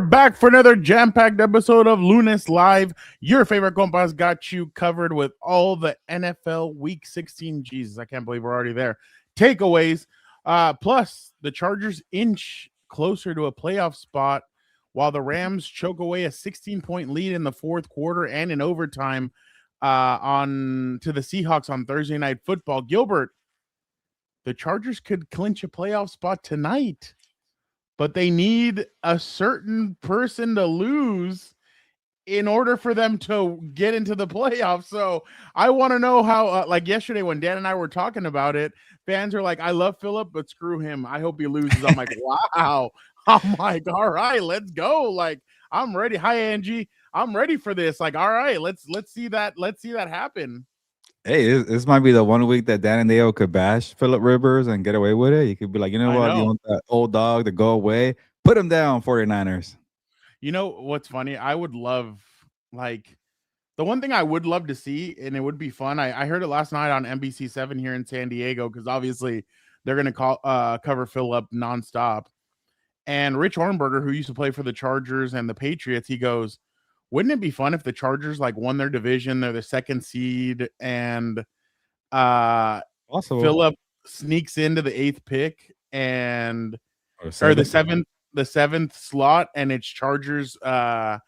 back for another jam-packed episode of Lunes Live. Your favorite Compas got you covered with all the NFL Week 16. Jesus, I can't believe we're already there. Takeaways. Plus, the Chargers inch closer to a playoff spot while the Rams choke away a 16-point lead in the fourth quarter and in overtime on to the Seahawks on Thursday Night Football. Gilbert, the Chargers could clinch a playoff spot tonight, but they need a certain person to lose in order for them to get into the playoffs. So I want to know how, like yesterday when Dan and I were talking about it, fans are like, I love Phillip, but screw him. I hope he loses. I'm like, wow. I'm like, all right, let's go. Like, I'm ready. Hi, Angie. I'm ready for this. Like, all right, let's see that. Let's see that happen. Hey, this might be the 1 week that Dan and Dale could bash Phillip Rivers and get away with it. You could be like, you know what? You want that old dog to go away? Put him down, 49ers. You know what's funny? I would love, like, the one thing I would love to see, and it would be fun. I heard it last night on NBC7 here in San Diego, because obviously they're going to cover Phillip nonstop. And Rich Hornberger, who used to play for the Chargers and the Patriots, he goes, wouldn't it be fun if the Chargers like won their division, they're the second seed, and also Phillip sneaks into the 8th pick and or the seventh slot, and it's Chargers what's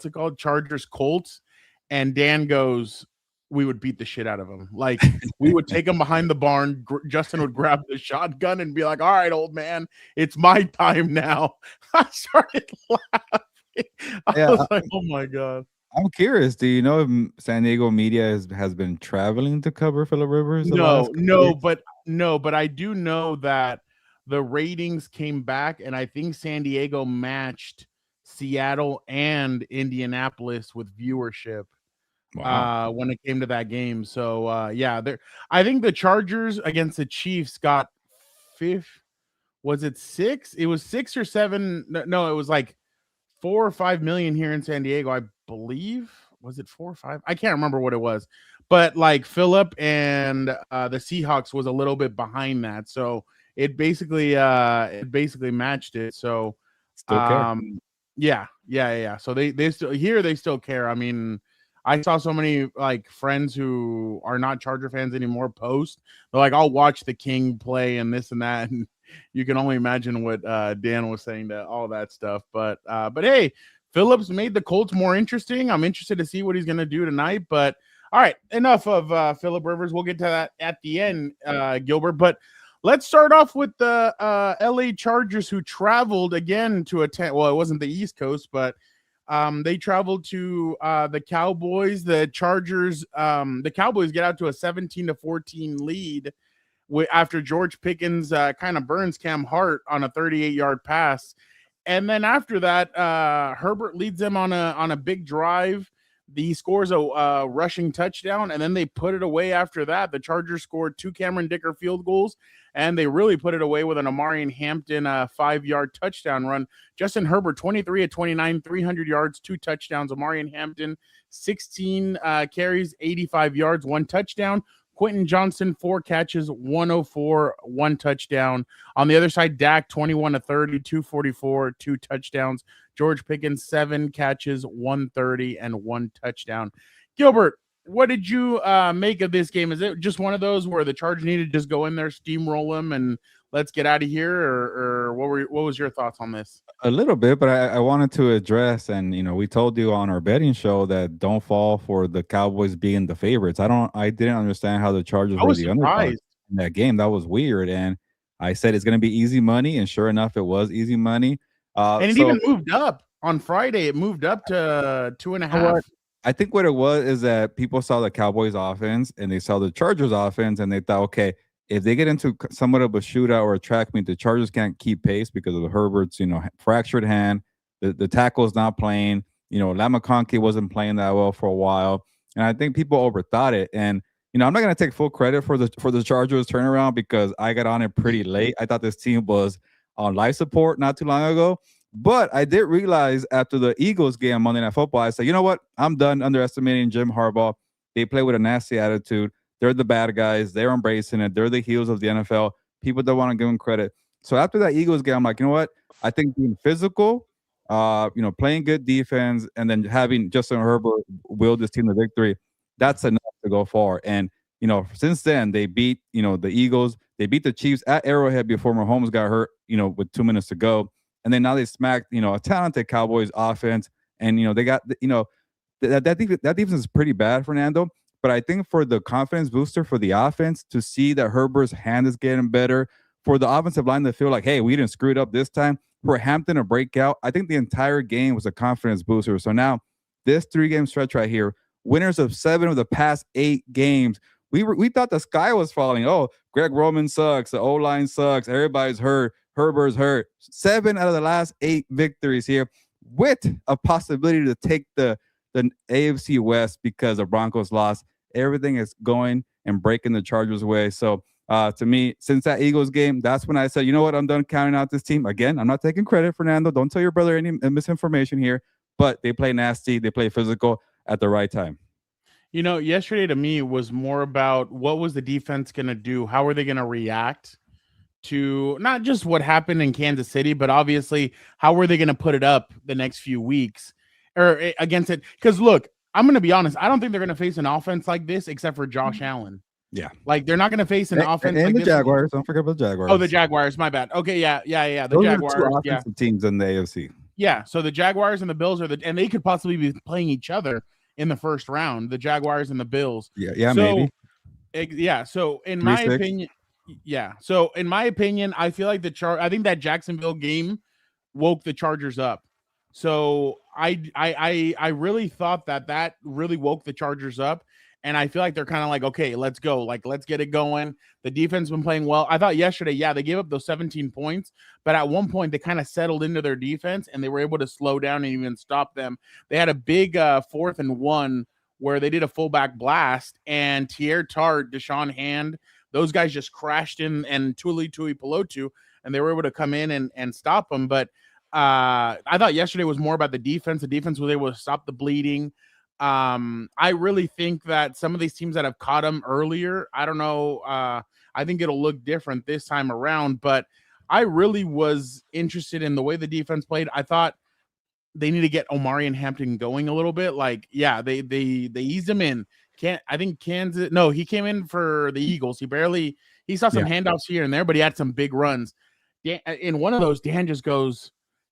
it called? Chargers Colts, and Dan goes, we would beat the shit out of them. Like, we would take them behind the barn. Justin would grab the shotgun and be like, all right, old man, it's my time now. I started laughing. I was like, oh my God. I'm curious. Do you know if San Diego media has been traveling to cover Phillip Rivers? No, but I do know that the ratings came back, and I think San Diego matched Seattle and Indianapolis with viewership. Wow. When it came to that game. So I think the Chargers against the Chiefs got fifth. Was it 6? It was 6 or 7. No, it was like 4 or 5 million here in San Diego, I believe. Was it 4 or 5? I can't remember what it was. But like Phillip and the Seahawks was a little bit behind that. So it basically matched it. So still care. Yeah. So they still care. I mean, I saw so many like friends who are not Charger fans anymore post. They're like, I'll watch the King play and this and that. And you can only imagine what Dan was saying to all that stuff. But hey, Phillips made the Colts more interesting. I'm interested to see what he's going to do tonight. But all right, enough of Phillip Rivers. We'll get to that at the end, Gilbert. But let's start off with the LA Chargers, who traveled again to well, it wasn't the East Coast, but they traveled to the Cowboys. The Chargers, the Cowboys get out to a 17-14 lead after George Pickens kind of burns Cam Hart on a 38-yard pass. And then after that, Herbert leads them on a big drive. He scores a rushing touchdown, and then they put it away after that. The Chargers scored 2 Cameron Dicker field goals, and they really put it away with an Amarian Hampton 5-yard touchdown run. Justin Herbert, 23 of 29, 300 yards, 2 touchdowns. Amarian Hampton, 16 carries, 85 yards, 1 touchdown. Quentin Johnson, 4 catches, 104, 1 touchdown. On the other side, Dak, 21 of 30, 244, 2 touchdowns. George Pickens, 7 catches, 130, and 1 touchdown. Gilbert, what did you make of this game? Is it just one of those where the Chargers needed to just go in there, steamroll them, and let's get out of here? Or what was your thoughts on this? A little bit, but I wanted to address, and we told you on our betting show that don't fall for the Cowboys being the favorites. I didn't understand how the Chargers were the underdogs in that game. That was weird, and I said it's going to be easy money, and sure enough, it was easy money. And it even moved up on Friday. It moved up to 2.5. I think what it was is that people saw the Cowboys offense and they saw the Chargers offense, and they thought, okay, if they get into somewhat of a shootout or a track meet, the Chargers can't keep pace because of the Herbert's, fractured hand. The tackle's not playing. Lam McConkey wasn't playing that well for a while, and I think people overthought it. And I'm not going to take full credit for the Chargers turnaround because I got on it pretty late. I thought this team was on life support not too long ago. But I did realize after the Eagles game Monday Night Football, I said, you know what? I'm done underestimating Jim Harbaugh. They play with a nasty attitude. They're the bad guys. They're embracing it. They're the heels of the NFL. People don't want to give them credit. So after that Eagles game, I'm like, you know what? I think being physical, playing good defense, and then having Justin Herbert will this team to victory, that's enough to go far. And since then they beat the Eagles, they beat the Chiefs at Arrowhead before Mahomes got hurt, with 2 minutes to go, and then now they smacked a talented Cowboys offense, and they got that defense is pretty bad, Fernando. But I think for the confidence booster for the offense to see that Herbert's hand is getting better, for the offensive line to feel like, hey, we didn't screw it up this time, for Hampton to break out, I think the entire game was a confidence booster. So now this 3-game stretch right here, winners of 7 of the past 8 games, we thought the sky was falling. Oh, Greg Roman sucks. The O-line sucks. Everybody's hurt. Herbert's hurt. 7 out of the last 8 victories here, with a possibility to take the AFC West because the Broncos lost. Everything is going and breaking the Chargers' way. So to me, since that Eagles game, that's when I said, you know what, I'm done counting out this team. Again, I'm not taking credit, Fernando. Don't tell your brother any misinformation here. But they play nasty. They play physical at the right time. Yesterday to me was more about what was the defense going to do? How are they going to react to not just what happened in Kansas City, but obviously how were they going to put it up the next few weeks or against it? Because look, I'm going to be honest. I don't think they're going to face an offense like this except for Josh Allen. Yeah. Like they're not going to face an offense and like the this. Jaguars. Don't forget about the Jaguars. Oh, the Jaguars. My bad. Okay. Yeah. The Those Jaguars. are the two offensive teams in the AFC. Yeah. So the Jaguars and the Bills and they could possibly be playing each other in the first round, the Jaguars and the Bills. Yeah, maybe. Yeah. So in my opinion, I feel like I think that Jacksonville game woke the Chargers up. So I really thought that really woke the Chargers up. And I feel like they're kind of like, okay, let's go. Like, let's get it going. The defense has been playing well. I thought yesterday, they gave up those 17 points. But at one point, they kind of settled into their defense, and they were able to slow down and even stop them. They had a big 4th and 1 where they did a fullback blast, and Tier Tart, Deshaun Hand, those guys just crashed in, and Tuli Pelotu, and they were able to come in and stop them. But I thought yesterday was more about the defense. The defense was able to stop the bleeding. I really think that some of these teams that have caught them earlier, I don't know. I think it'll look different this time around, but I really was interested in the way the defense played. I thought they need to get Omari and Hampton going a little bit. Like, they eased him in. I think Kansas. No, he came in for the Eagles. He saw some handoffs here and there, but he had some big runs. In one of those, Dan just goes,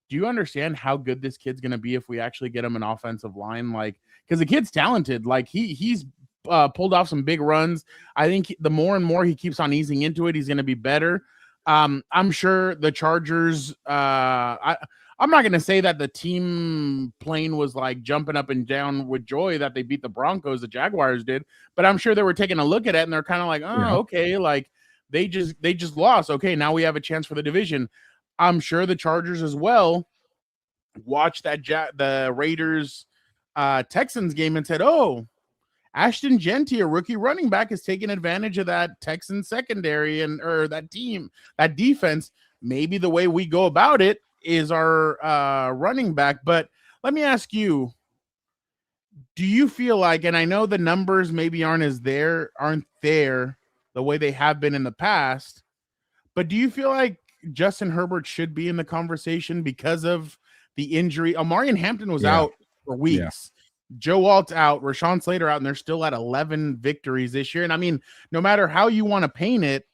do you understand how good this kid's going to be if we actually get him an offensive line? Like, because the kid's talented. Like he's pulled off some big runs. I think the more and more he keeps on easing into it, he's going to be better. I'm sure the Chargers, I'm not going to say that the team plane was like jumping up and down with joy that they beat the Broncos, the Jaguars did, but I'm sure they were taking a look at it and they're kind of like, okay, like they just lost. Okay, now we have a chance for the division. I'm sure the Chargers as well watched the Raiders Texans game and said, oh, Ashton Genty, a rookie running back, is taking advantage of that Texans secondary or that team, that defense. Maybe the way we go about it is our running back. But let me ask you, do you feel like, and I know the numbers maybe aren't there the way they have been in the past, but do you feel like Justin Herbert should be in the conversation because of the injury? Omari and Hampton was out for weeks. Yeah. Joe Alt's out, Rashawn Slater out, and they're still at 11 victories this year. And I mean, no matter how you want to paint it,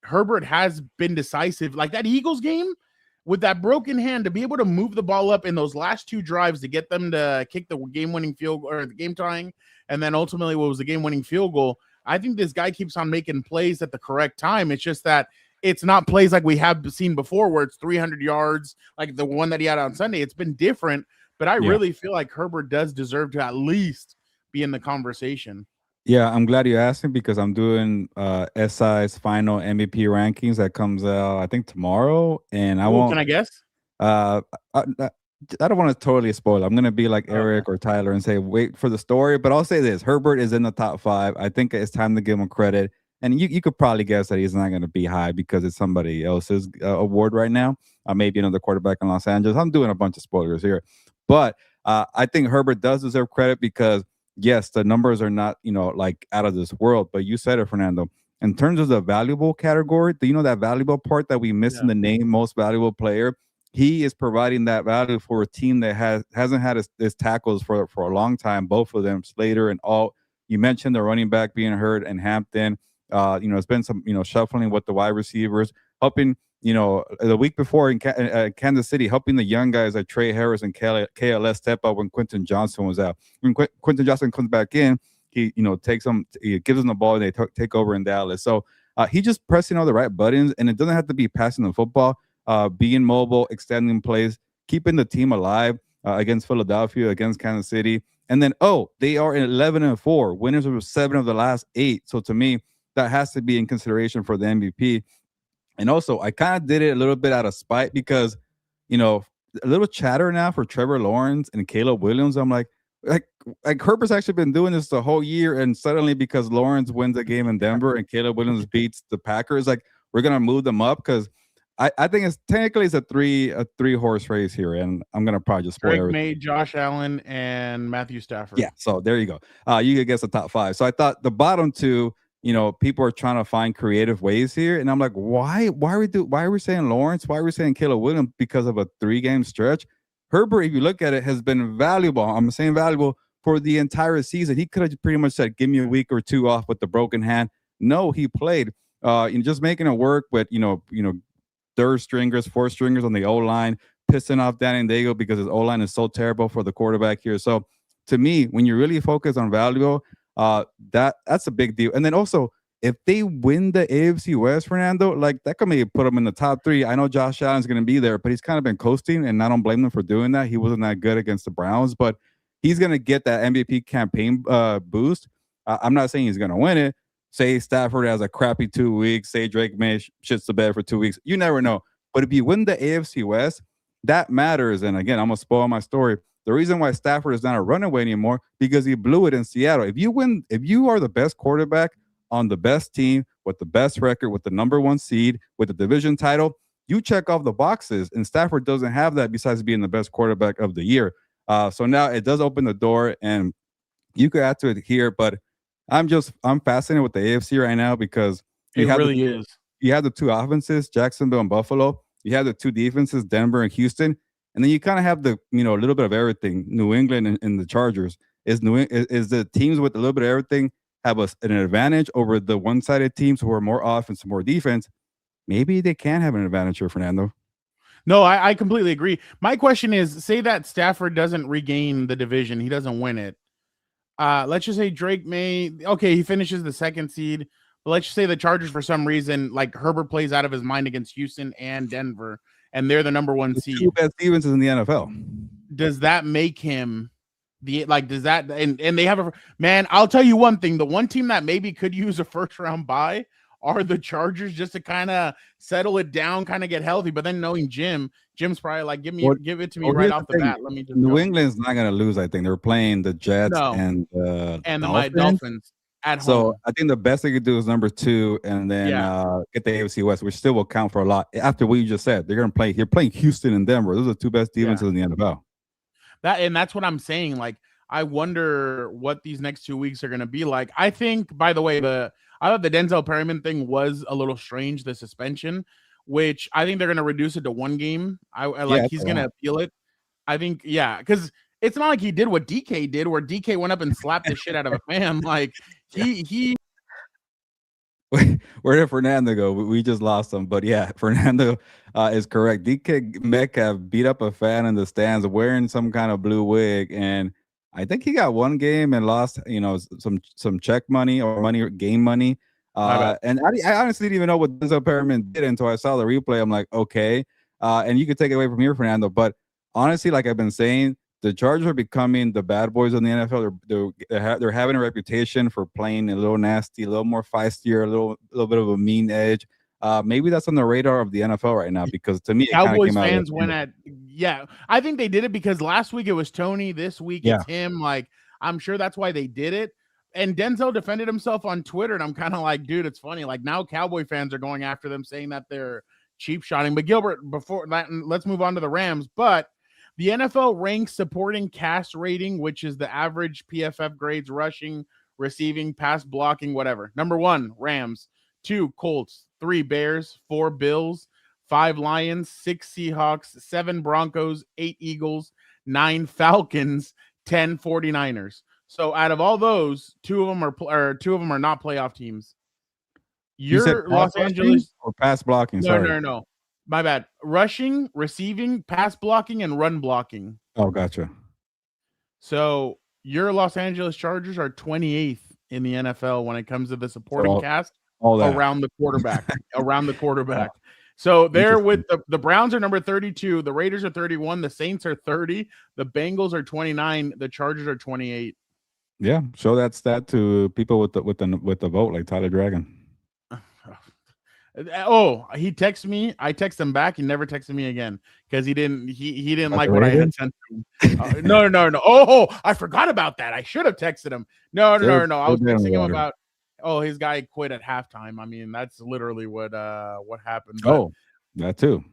Herbert has been decisive. Like that Eagles game with that broken hand, to be able to move the ball up in those last 2 drives to get them to kick the game-winning field goal or the game tying, and then ultimately what was the game-winning field goal. I think this guy keeps on making plays at the correct time. It's just that it's not plays like we have seen before where it's 300 yards, like the one that he had on Sunday. It's been different, but I really feel like Herbert does deserve to at least be in the conversation. Yeah, I'm glad you asked me because I'm doing SI's final MVP rankings that comes out, I think, tomorrow. And I won't. Can I guess? I don't want to totally spoil. I'm going to be like Eric or Tyler and say, wait for the story. But I'll say this. Herbert is in the top 5. I think it's time to give him credit. And you could probably guess that he's not going to be high because it's somebody else's award right now. Maybe another quarterback in Los Angeles. I'm doing a bunch of spoilers here. But I think Herbert does deserve credit because, yes, the numbers are not, like out of this world. But you said it, Fernando. in terms of the valuable category, that valuable part that we miss in the name, most valuable player, he is providing that value for a team that hasn't had his tackles for a long time. Both of them, Slater and all. You mentioned the running back being hurt and Hampton. It's been some shuffling with the wide receivers, helping. The week before in Kansas City, helping the young guys like Trey Harris and KLS step up when Quentin Johnson was out. When Quentin Johnson comes back in, he takes them, he gives them the ball, and they take over in Dallas. So he just pressing all the right buttons, and it doesn't have to be passing the football. Being mobile, extending plays, keeping the team alive against Philadelphia, against Kansas City. And then, they are 11-4, winners of 7 of the last 8. So to me, that has to be in consideration for the MVP. And also, I kind of did it a little bit out of spite because, a little chatter now for Trevor Lawrence and Caleb Williams. I'm like Herbert's actually been doing this the whole year, and suddenly because Lawrence wins a game in Denver and Caleb Williams beats the Packers, we're gonna move them up because I think it's technically a three horse race here, and I'm gonna probably just spoil everything. May, Josh Allen, and Matthew Stafford. Yeah, so there you go. You could guess the top 5. So I thought the bottom 2, people are trying to find creative ways here, and I'm like, why are we saying Lawrence? Why are we saying Caleb Williams? Because of a 3-game stretch. Herbert, if you look at it, has been valuable. I'm saying valuable for the entire season. He could have pretty much said, "Give me a week or 2 off with the broken hand." No, he played. Just making it work with third stringers, fourth stringers on the O-line, pissing off Danny Dago because his O-line is so terrible for the quarterback here. So to me, when you really focus on value, that's a big deal. And then also, if they win the AFC West, Fernando, that could maybe put them in the top 3. I know Josh Allen's going to be there, but he's kind of been coasting, and I don't blame him for doing that. He wasn't that good against the Browns, but he's going to get that MVP campaign boost. I'm not saying he's going to win it. Say Stafford has a crappy 2 weeks. Say Drake May shits the bed for 2 weeks. You never know. But if you win the AFC West, that matters. And again, I'm going to spoil my story. The reason why Stafford is not a runaway anymore, because he blew it in Seattle. If you are the best quarterback on the best team with the best record, with the number 1 seed, with the division title, you check off the boxes. And Stafford doesn't have that besides being the best quarterback of the year. So now it does open the door, and you could add to it here, but I'm fascinated with the AFC right now because it really is. You have the 2 offenses, Jacksonville and Buffalo. You have the 2 defenses, Denver and Houston, and then you kind of have the a little bit of everything, New England and the Chargers. Is the teams with a little bit of everything have an advantage over the one-sided teams who are more offense and more defense? Maybe they can have an advantage here, Fernando. No, I completely agree. My question is, say that Stafford doesn't regain the division, he doesn't win it. Let's just say Drake May, he finishes the 2nd seed, but let's just say the Chargers, for some reason, Herbert plays out of his mind against Houston and Denver, and they're the number 1 seed. 2 best defenses in the NFL. Does that make him does that, and they have I'll tell you one thing, the one team that maybe could use a 1st-round bye are the Chargers, just to kind of settle it down, kind of get healthy. But then knowing Jim's probably give it to me right off the bat. Let me just New England's not going to lose. I think they're playing the Jets and the Dolphins at home. So I think the best they could do is number 2, and then get the AFC West, which still will count for a lot. After what you just said, they're going to play. You're playing Houston and Denver. Those are the 2 best defenses in the NFL. That's what I'm saying. I wonder what these next 2 weeks are going to be like. I think, by the way, I thought the Denzel Perryman thing was a little strange, the suspension, which I think they're going to reduce it to 1 game. He's going to appeal it. I think, because it's not like he did what DK did, where DK went up and slapped the shit out of a fan. He Where did Fernando go? We just lost him. But yeah, Fernando is correct. DK Metcalf beat up a fan in the stands wearing some kind of blue wig, and I think he got 1 game and lost, some check money or game money. And I honestly didn't even know what Denzel Perryman did until I saw the replay. I'm like, okay. And you could take it away from here, Fernando. But honestly, like I've been saying, the Chargers are becoming the bad boys in the NFL. They're having a reputation for playing a little nasty, a little more feistier, a little bit of a mean edge. Maybe that's on the radar of the NFL right now, because to me, Cowboys fans went at I think they did it because last week it was Tony, this week it's him. I'm sure that's why they did it. And Denzel defended himself on Twitter, and I'm kind of like, dude, it's funny. Now Cowboy fans are going after them, saying that they're cheap shotting. But Gilbert, before that, let's move on to the Rams. But the NFL ranks supporting cast rating, which is the average PFF grades, rushing, receiving, pass blocking, whatever. Number 1, Rams. 2 Colts, 3 Bears, 4 Bills, 5 Lions, 6 Seahawks, 7 Broncos, 8 Eagles, 9 Falcons, 10 49ers. So out of all those, 2 of them are not playoff teams. You said Your Los Angeles or pass blocking. No. My bad. Rushing, receiving, pass blocking, and run blocking. Oh, gotcha. So your Los Angeles Chargers are 28th in the NFL when it comes to the supporting cast around the quarterback. So they're with the Browns are number 32, the Raiders are 31, the Saints are 30, the Bengals are 29, the Chargers are 28. Yeah, show that stat to people with the vote, like Tyler Dragon. Oh, he texted me. I texted him back. He never texted me again because he didn't like what I had sent him. No. Oh, I forgot about that. I should have texted him. No. I was texting him about his guy quit at halftime. I mean, that's literally what happened. But, that too.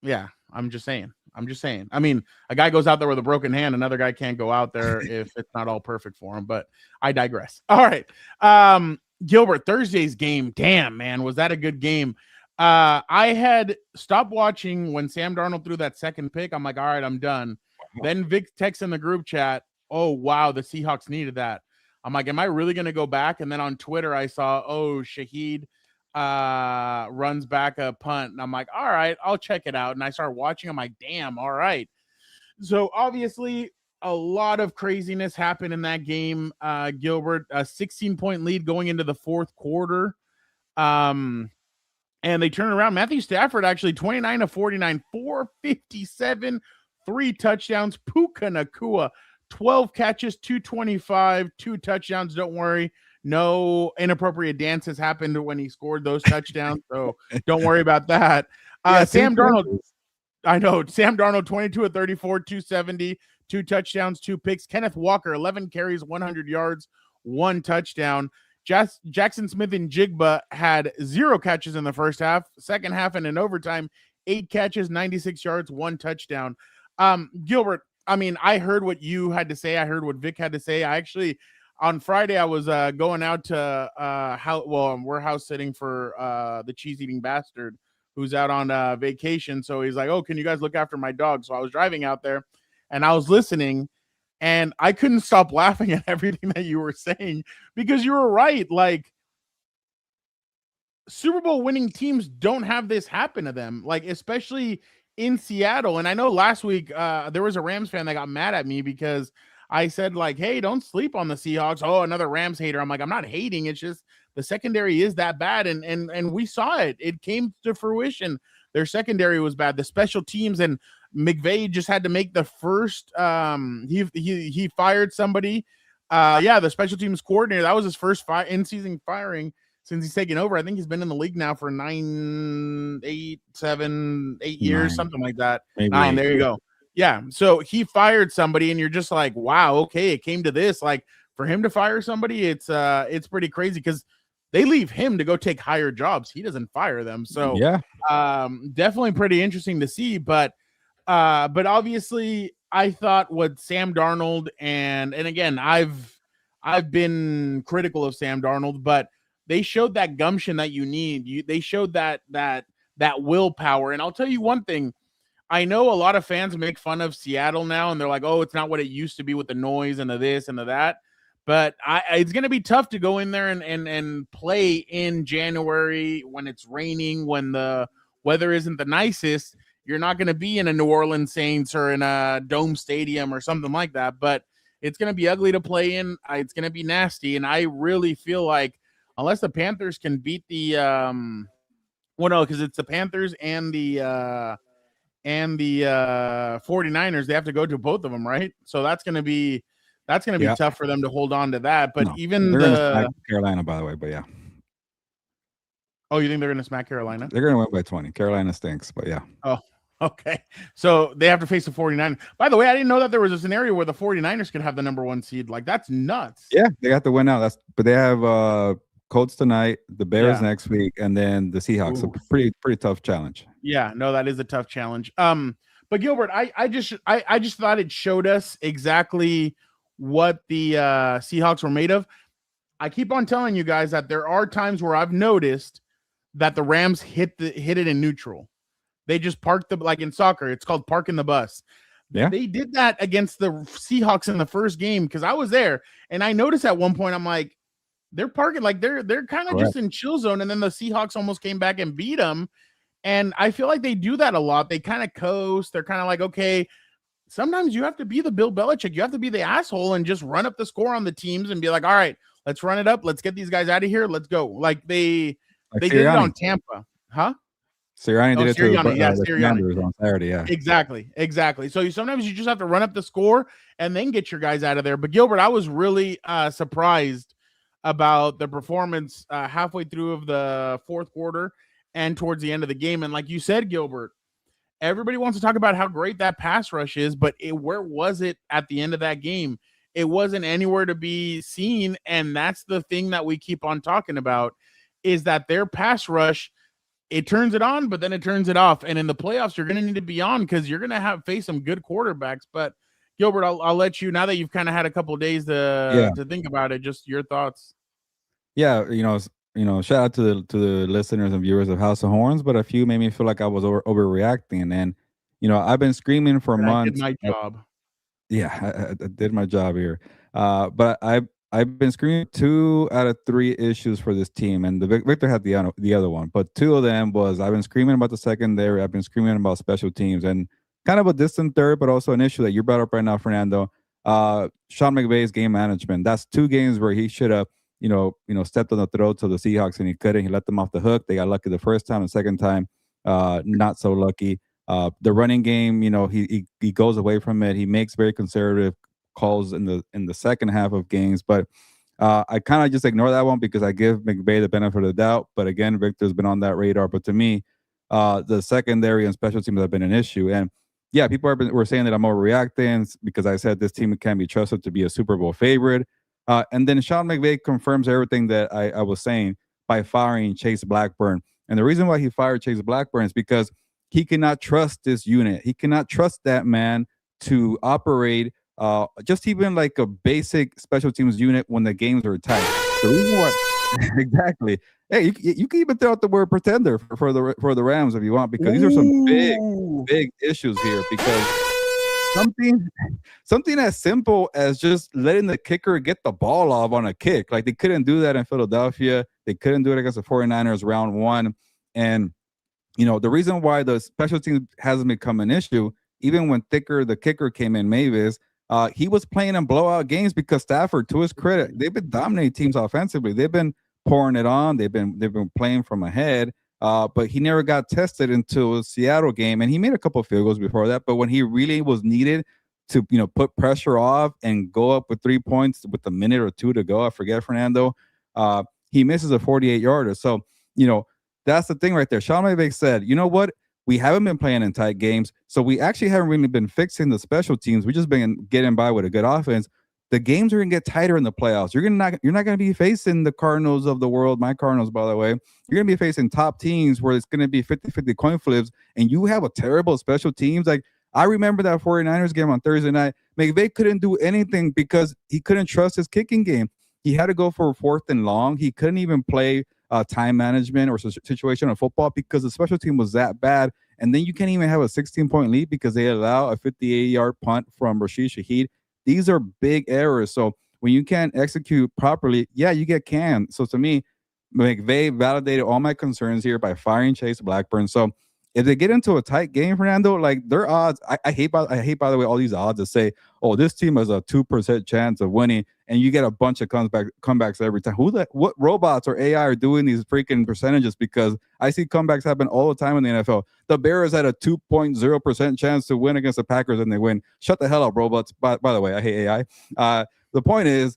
Yeah, I'm just saying. I mean, a guy goes out there with a broken hand, another guy can't go out there if it's not all perfect for him. But I digress. All right. Gilbert, Thursday's game. Damn, man, was that a good game? I had stopped watching when Sam Darnold threw that second pick. I'm like, all right, I'm done. Wow. Then Vic texts in the group chat, oh, wow, the Seahawks needed that. I'm like, am I really going to go back? And then on Twitter, I saw, Shaheed runs back a punt. And I'm like, all right, I'll check it out. And I start watching. I'm like, damn, all right. So obviously, a lot of craziness happened in that game, Gilbert. A 16-point lead going into the fourth quarter. And they turn around. Matthew Stafford actually 29 of 49, 457, 3 touchdowns. Puka Nacua, 12 catches, 225, 2 touchdowns. Don't worry. No inappropriate dances happened when he scored those touchdowns. So don't worry about that. Sam Darnold. I know. Sam Darnold, 22 of 34, 270. 2 touchdowns, 2 picks. Kenneth Walker, 11 carries, 100 yards, 1 touchdown. Jackson Smith and Jigba had 0 catches in the first half. Second half and in overtime, 8 catches, 96 yards, 1 touchdown. Gilbert, I mean, I heard what you had to say. I heard what Vic had to say. I actually, on Friday, I was going out to we're house sitting for the cheese-eating bastard who's out on vacation. So he's like, oh, can you guys look after my dog? So I was driving out there. And I was listening, and I couldn't stop laughing at everything that you were saying because you were right. Like, Super Bowl winning teams don't have this happen to them, like, especially in Seattle. And I know last week there was a Rams fan that got mad at me because I said, like, hey, don't sleep on the Seahawks. Oh, another Rams hater. I'm like, I'm not hating. It's just the secondary is that bad. And we saw it. It came to fruition. Their secondary was bad. The special teams, and McVay just had to make the first he fired somebody. The special teams coordinator. That was his first in-season firing since he's taken over. I think he's been in the league now for 8 years, something like that. Maybe 9. There you go. Yeah. So he fired somebody, and you're just like, wow, okay, it came to this. Like, for him to fire somebody, it's pretty crazy because they leave him to go take higher jobs. He doesn't fire them. So yeah, definitely pretty interesting to see. But obviously, I thought what Sam Darnold and again, I've been critical of Sam Darnold, but they showed that gumption that you need. They showed that willpower. And I'll tell you one thing. I know a lot of fans make fun of Seattle now, and they're like, oh, it's not what it used to be with the noise and the this and the that. But it's going to be tough to go in there and play in January when it's raining, when the weather isn't the nicest. You're not going to be in a New Orleans Saints or in a Dome Stadium or something like that. But it's going to be ugly to play in. It's going to be nasty. And I really feel like unless the Panthers can beat the because it's the Panthers and the 49ers, they have to go to both of them, right? So that's going to be tough for them to hold on to that. But even they're gonna smack Carolina, by the way. But yeah. Oh, you think they're going to smack Carolina? They're going to win by 20. Carolina stinks, but yeah. Oh, okay. So they have to face the 49ers. By the way, I didn't know that there was a scenario where the 49ers could have the number 1 seed. Like, that's nuts. Yeah, they got to win out. But they have Colts tonight, the Bears next week, and then the Seahawks. Ooh. A pretty tough challenge. Yeah, no, that is a tough challenge. But Gilbert, I just thought it showed us exactly what the Seahawks were made of. I keep on telling you guys that there are times where I've noticed that the Rams hit it in neutral. They just parked like in soccer, it's called parking the bus. Yeah. They did that against the Seahawks in the first game because I was there and I noticed at one point, I'm like, they're parking like they're kind of just in chill zone. And then the Seahawks almost came back and beat them. And I feel like they do that a lot. They kind of coast. They're kind of like, okay, sometimes you have to be the Bill Belichick. You have to be the asshole and just run up the score on the teams and be like, all right, let's run it up. Let's get these guys out of here. Let's go. Like they did it on Tampa. Huh? Sirianni did it to the Commanders on Saturday. Yeah, exactly. So sometimes you just have to run up the score and then get your guys out of there. But Gilbert, I was really surprised about the performance halfway through of the fourth quarter and towards the end of the game. And like you said, Gilbert, everybody wants to talk about how great that pass rush is, but where was it at the end of that game? It wasn't anywhere to be seen. And that's the thing that we keep on talking about is that their pass rush, it turns it on, but then it turns it off. And in the playoffs, you're going to need to be on because you're going to face some good quarterbacks. But Gilbert, I'll let you, now that you've kind of had a couple of days to think about it, just your thoughts. Yeah, shout out to the listeners and viewers of House of Horns, but a few made me feel like I was overreacting. And I've been screaming for months. I did my job. I did my job here. But I've been screaming 2 out of 3 issues for this team, and Victor had the other one, but 2 of them was I've been screaming about the secondary, I've been screaming about special teams, and kind of a distant third, but also an issue that you brought up right now, Fernando. Sean McVay's game management. That's 2 games where he should have, stepped on the throat to the Seahawks and he couldn't. He let them off the hook. They got lucky the first time, the second time, not so lucky. The running game, he goes away from it. He makes very conservative calls in the second half of games, but I kind of just ignore that one because I give McVay the benefit of the doubt. But again, Victor's been on that radar. But to me, the secondary and special teams have been an issue. And yeah, people were saying that I'm overreacting because I said this team can be trusted to be a Super Bowl favorite. And then Sean McVay confirms everything that I was saying by firing Chase Blackburn. And the reason why he fired Chase Blackburn is because he cannot trust this unit. He cannot trust that man to operate just even like a basic special teams unit when the games are tight. The reason why, exactly. Hey, you can even throw out the word pretender for the Rams if you want, because these are some big issues here. Because something as simple as just letting the kicker get the ball off on a kick, like they couldn't do that in Philadelphia. They couldn't do it against the 49ers round 1. And the reason why the special teams hasn't become an issue, even when the kicker came in, Mavis. He was playing in blowout games because Stafford, to his credit, they've been dominating teams offensively. They've been pouring it on. They've been playing from ahead. But he never got tested until a Seattle game, and he made a couple of field goals before that. But when he really was needed to, put pressure off and go up with 3 points with a minute or 2 to go, I forget, Fernando, he misses a 48-yarder. So, that's the thing right there. Sean McVay said, you know what? We haven't been playing in tight games, so we actually haven't really been fixing the special teams. We've just been getting by with a good offense. The games are going to get tighter in the playoffs. You're not going to be facing the Cardinals of the world, my Cardinals, by the way. You're going to be facing top teams where it's going to be 50-50 coin flips, and you have a terrible special teams. Like, I remember that 49ers game on Thursday night. McVay couldn't do anything because he couldn't trust his kicking game. He had to go for 4th and long. He couldn't even play time management or situational football because the special team was that bad. And then you can't even have a 16-point lead because they allow a 58-yard punt from Rashid Shaheed. These are big errors. So when you can't execute properly, yeah, you get canned. So to me, McVay validated all my concerns here by firing Chase Blackburn. So if they get into a tight game, Fernando, like their odds, I hate by the way all these odds that say, oh, this team has a 2% chance of winning, and you get a bunch of comebacks every time. What robots or AI are doing these freaking percentages? Because I see comebacks happen all the time in the NFL. The Bears had a 2.0% chance to win against the Packers, and they win. Shut the hell up, robots. By the way, I hate AI. The point is,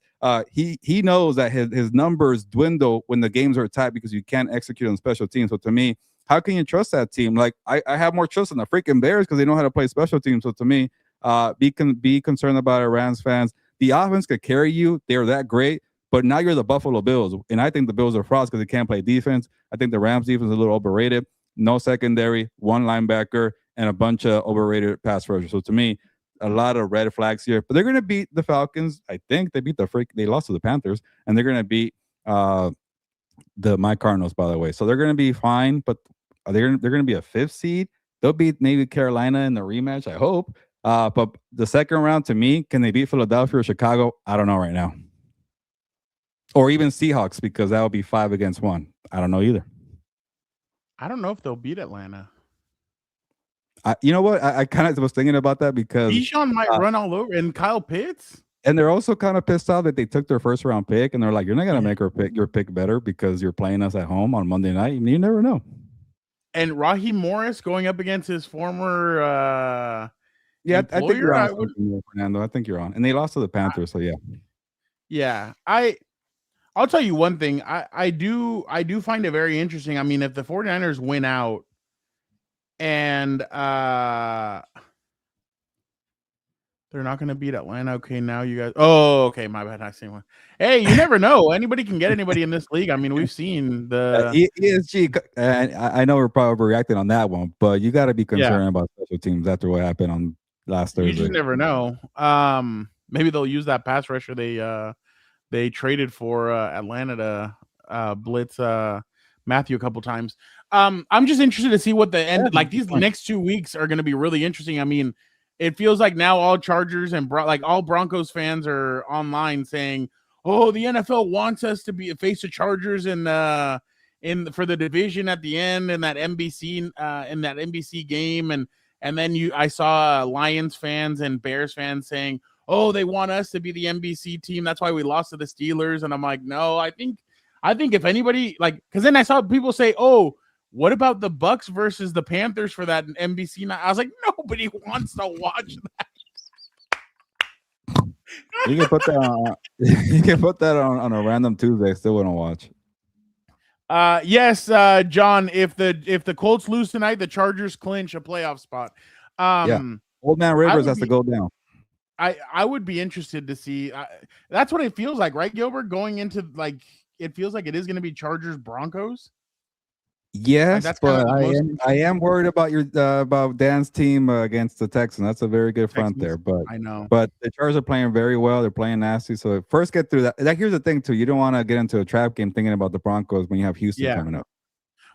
he knows that his numbers dwindle when the games are tight because you can't execute on special teams. So to me, how can you trust that team? Like, I have more trust in the freaking Bears because they know how to play special teams. So to me, be concerned about it, Rams fans. The offense could carry you. They're that great. But now you're the Buffalo Bills. And I think the Bills are frauds because they can't play defense. I think the Rams defense is a little overrated. No secondary, 1 linebacker, and a bunch of overrated pass rushers. So to me, a lot of red flags here. But they're going to beat the Falcons. I think they lost to the Panthers. And they're going to beat My Cardinals, by the way. So they're going to be fine, but they're going to be a 5th seed. They'll beat maybe Carolina in the rematch, I hope. But the second round, to me, can they beat Philadelphia or Chicago? I don't know right now. Or even Seahawks, because that would be 5-1. I don't know either. I don't know if they'll beat Atlanta. You know what? I kind of was thinking about that because Bijan might run all over, and Kyle Pitts. And they're also kind of pissed off that they took their 1st-round pick, and they're like, "You're not going to make your pick better because you're playing us at home on Monday night." You never know. And Raheem Morris going up against his former I think you're employer, on, Fernando. I think you're on. And they lost to the Panthers, so yeah. Yeah, I'll tell you one thing. I do find it very interesting. I mean, if the 49ers win out and they're not going to beat Atlanta. Okay, now you guys. Oh, okay, my bad. I see one. Hey, you never know. Anybody can get anybody in this league. I mean, we've seen the ESG. And I know we're probably reacting on that one, but you got to be concerned about special teams after what happened on last Thursday. You just never know. Maybe they'll use that pass rusher they traded for Atlanta to blitz Matthew a couple times. I'm just interested to see what the end like. These next 2 weeks are going to be really interesting. I mean, it feels like now all Chargers and all Broncos fans are online saying, "Oh, the NFL wants us to face the Chargers for the division at the end in that NBC game." And then I saw Lions fans and Bears fans saying, "Oh, they want us to be the NBC team. That's why we lost to the Steelers." And I'm like, no, I think if anybody because then I saw people say, "Oh, what about the Bucks versus the Panthers for that NBC night?" I was like, nobody wants to watch that. You can put that on. You can put that on a random Tuesday. Still wouldn't watch. Yes, John. If the Colts lose tonight, the Chargers clinch a playoff spot. Old Man Rivers has to go down. I would be interested to see. That's what it feels like, right, Gilbert? Going into it feels like it is going to be Chargers Broncos. Yes, but I am worried about about Dan's team against the Texans. That's a very good front there, but I know. But the Chargers are playing very well. They're playing nasty. So first get through that. Here's the thing too. You don't want to get into a trap game thinking about the Broncos when you have Houston coming up.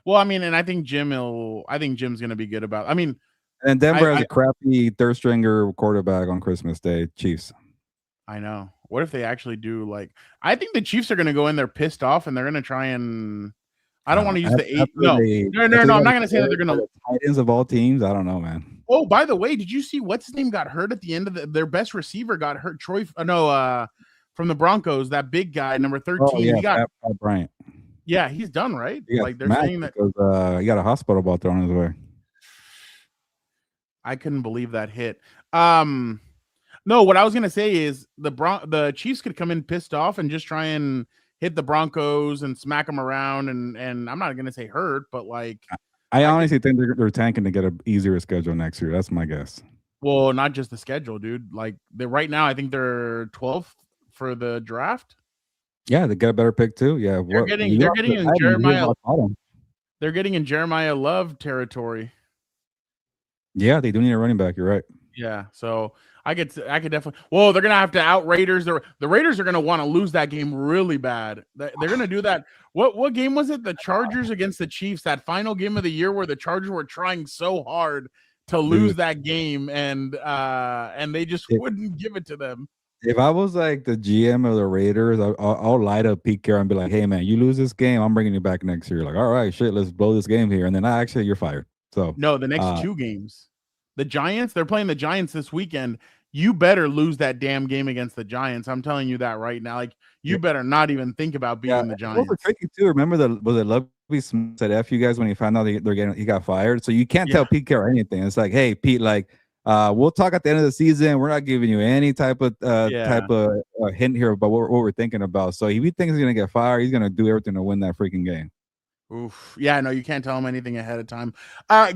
Well, I mean, and I think Jim's going to be good about. I mean, and Denver has a crappy third stringer quarterback on Christmas Day. Chiefs. I know. What if they actually do I think the Chiefs are going to go in there pissed off and they're going to try and. I don't want to use the 8. No. I'm not going to say that they're going to Titans of all teams. I don't know, man. Oh, by the way, did you see what's his name got hurt at the end of their best receiver got hurt? From the Broncos, that big guy, number 13. Oh, yeah, he got Pat Bryant. Yeah, he's done, right? They're saying that because he got a hospital ball thrown his way. I couldn't believe that hit. No, what I was gonna say is the Chiefs could come in pissed off and just try and hit the Broncos and smack them around, and I'm not gonna say hurt, but I honestly think they're tanking to get an easier schedule next year. That's my guess. Well, not just the schedule, dude. Right now, I think they're 12th for the draft. Yeah, they get a better pick too. Yeah, they're getting in Jeremiah. They're getting in Jeremiah Love territory. Yeah, they do need a running back. You're right. Yeah, so I could definitely. Well, they're gonna have to out Raiders. The Raiders are gonna want to lose that game really bad. They're gonna do that. What game was it? The Chargers against the Chiefs. That final game of the year where the Chargers were trying so hard to lose that game, and they just wouldn't give it to them. If I was like the GM of the Raiders, I'll lie to Pete Carroll and be like, "Hey man, you lose this game, I'm bringing you back next year." Like, all right, shit, let's blow this game here, and then you're fired. So no, the next 2 games. The Giants, they're playing the Giants this weekend. You better lose that damn game against the Giants. I'm telling you that right now. You better not even think about beating the Giants. Those are tricky too. Remember was it Lovie Smith said F you guys when he found out he got fired? So you can't tell Pete Carroll anything. It's like, hey, Pete, we'll talk at the end of the season. We're not giving you any type of hint here about what we're thinking about. So if he thinks he's gonna get fired, he's gonna do everything to win that freaking game. Oof. Yeah, no, you can't tell him anything ahead of time.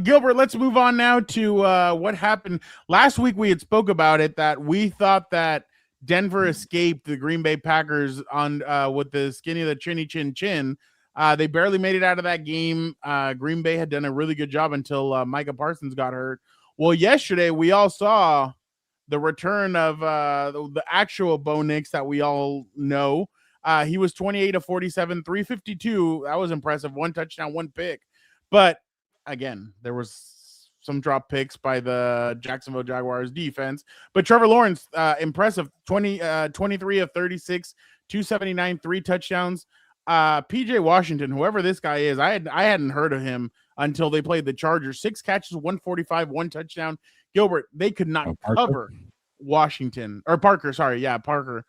Gilbert, let's move on now to what happened. Last week we had spoke about it, that we thought that Denver escaped the Green Bay Packers on with the skinny of the chinny chin chin. They barely made it out of that game. Green Bay had done a really good job until Micah Parsons got hurt. Well, yesterday we all saw the return of the actual Bo Nix that we all know. He was 28 of 47, 352. That was impressive. 1 touchdown, 1 pick. But again, there was some drop picks by the Jacksonville Jaguars defense. But Trevor Lawrence, impressive. 23 of 36, 279, 3 touchdowns. PJ Washington, whoever this guy is, I hadn't heard of him until they played the Chargers. 6 catches, 145, 1 touchdown. Gilbert, they could not cover Washington or Parker. Sorry, yeah, Parker.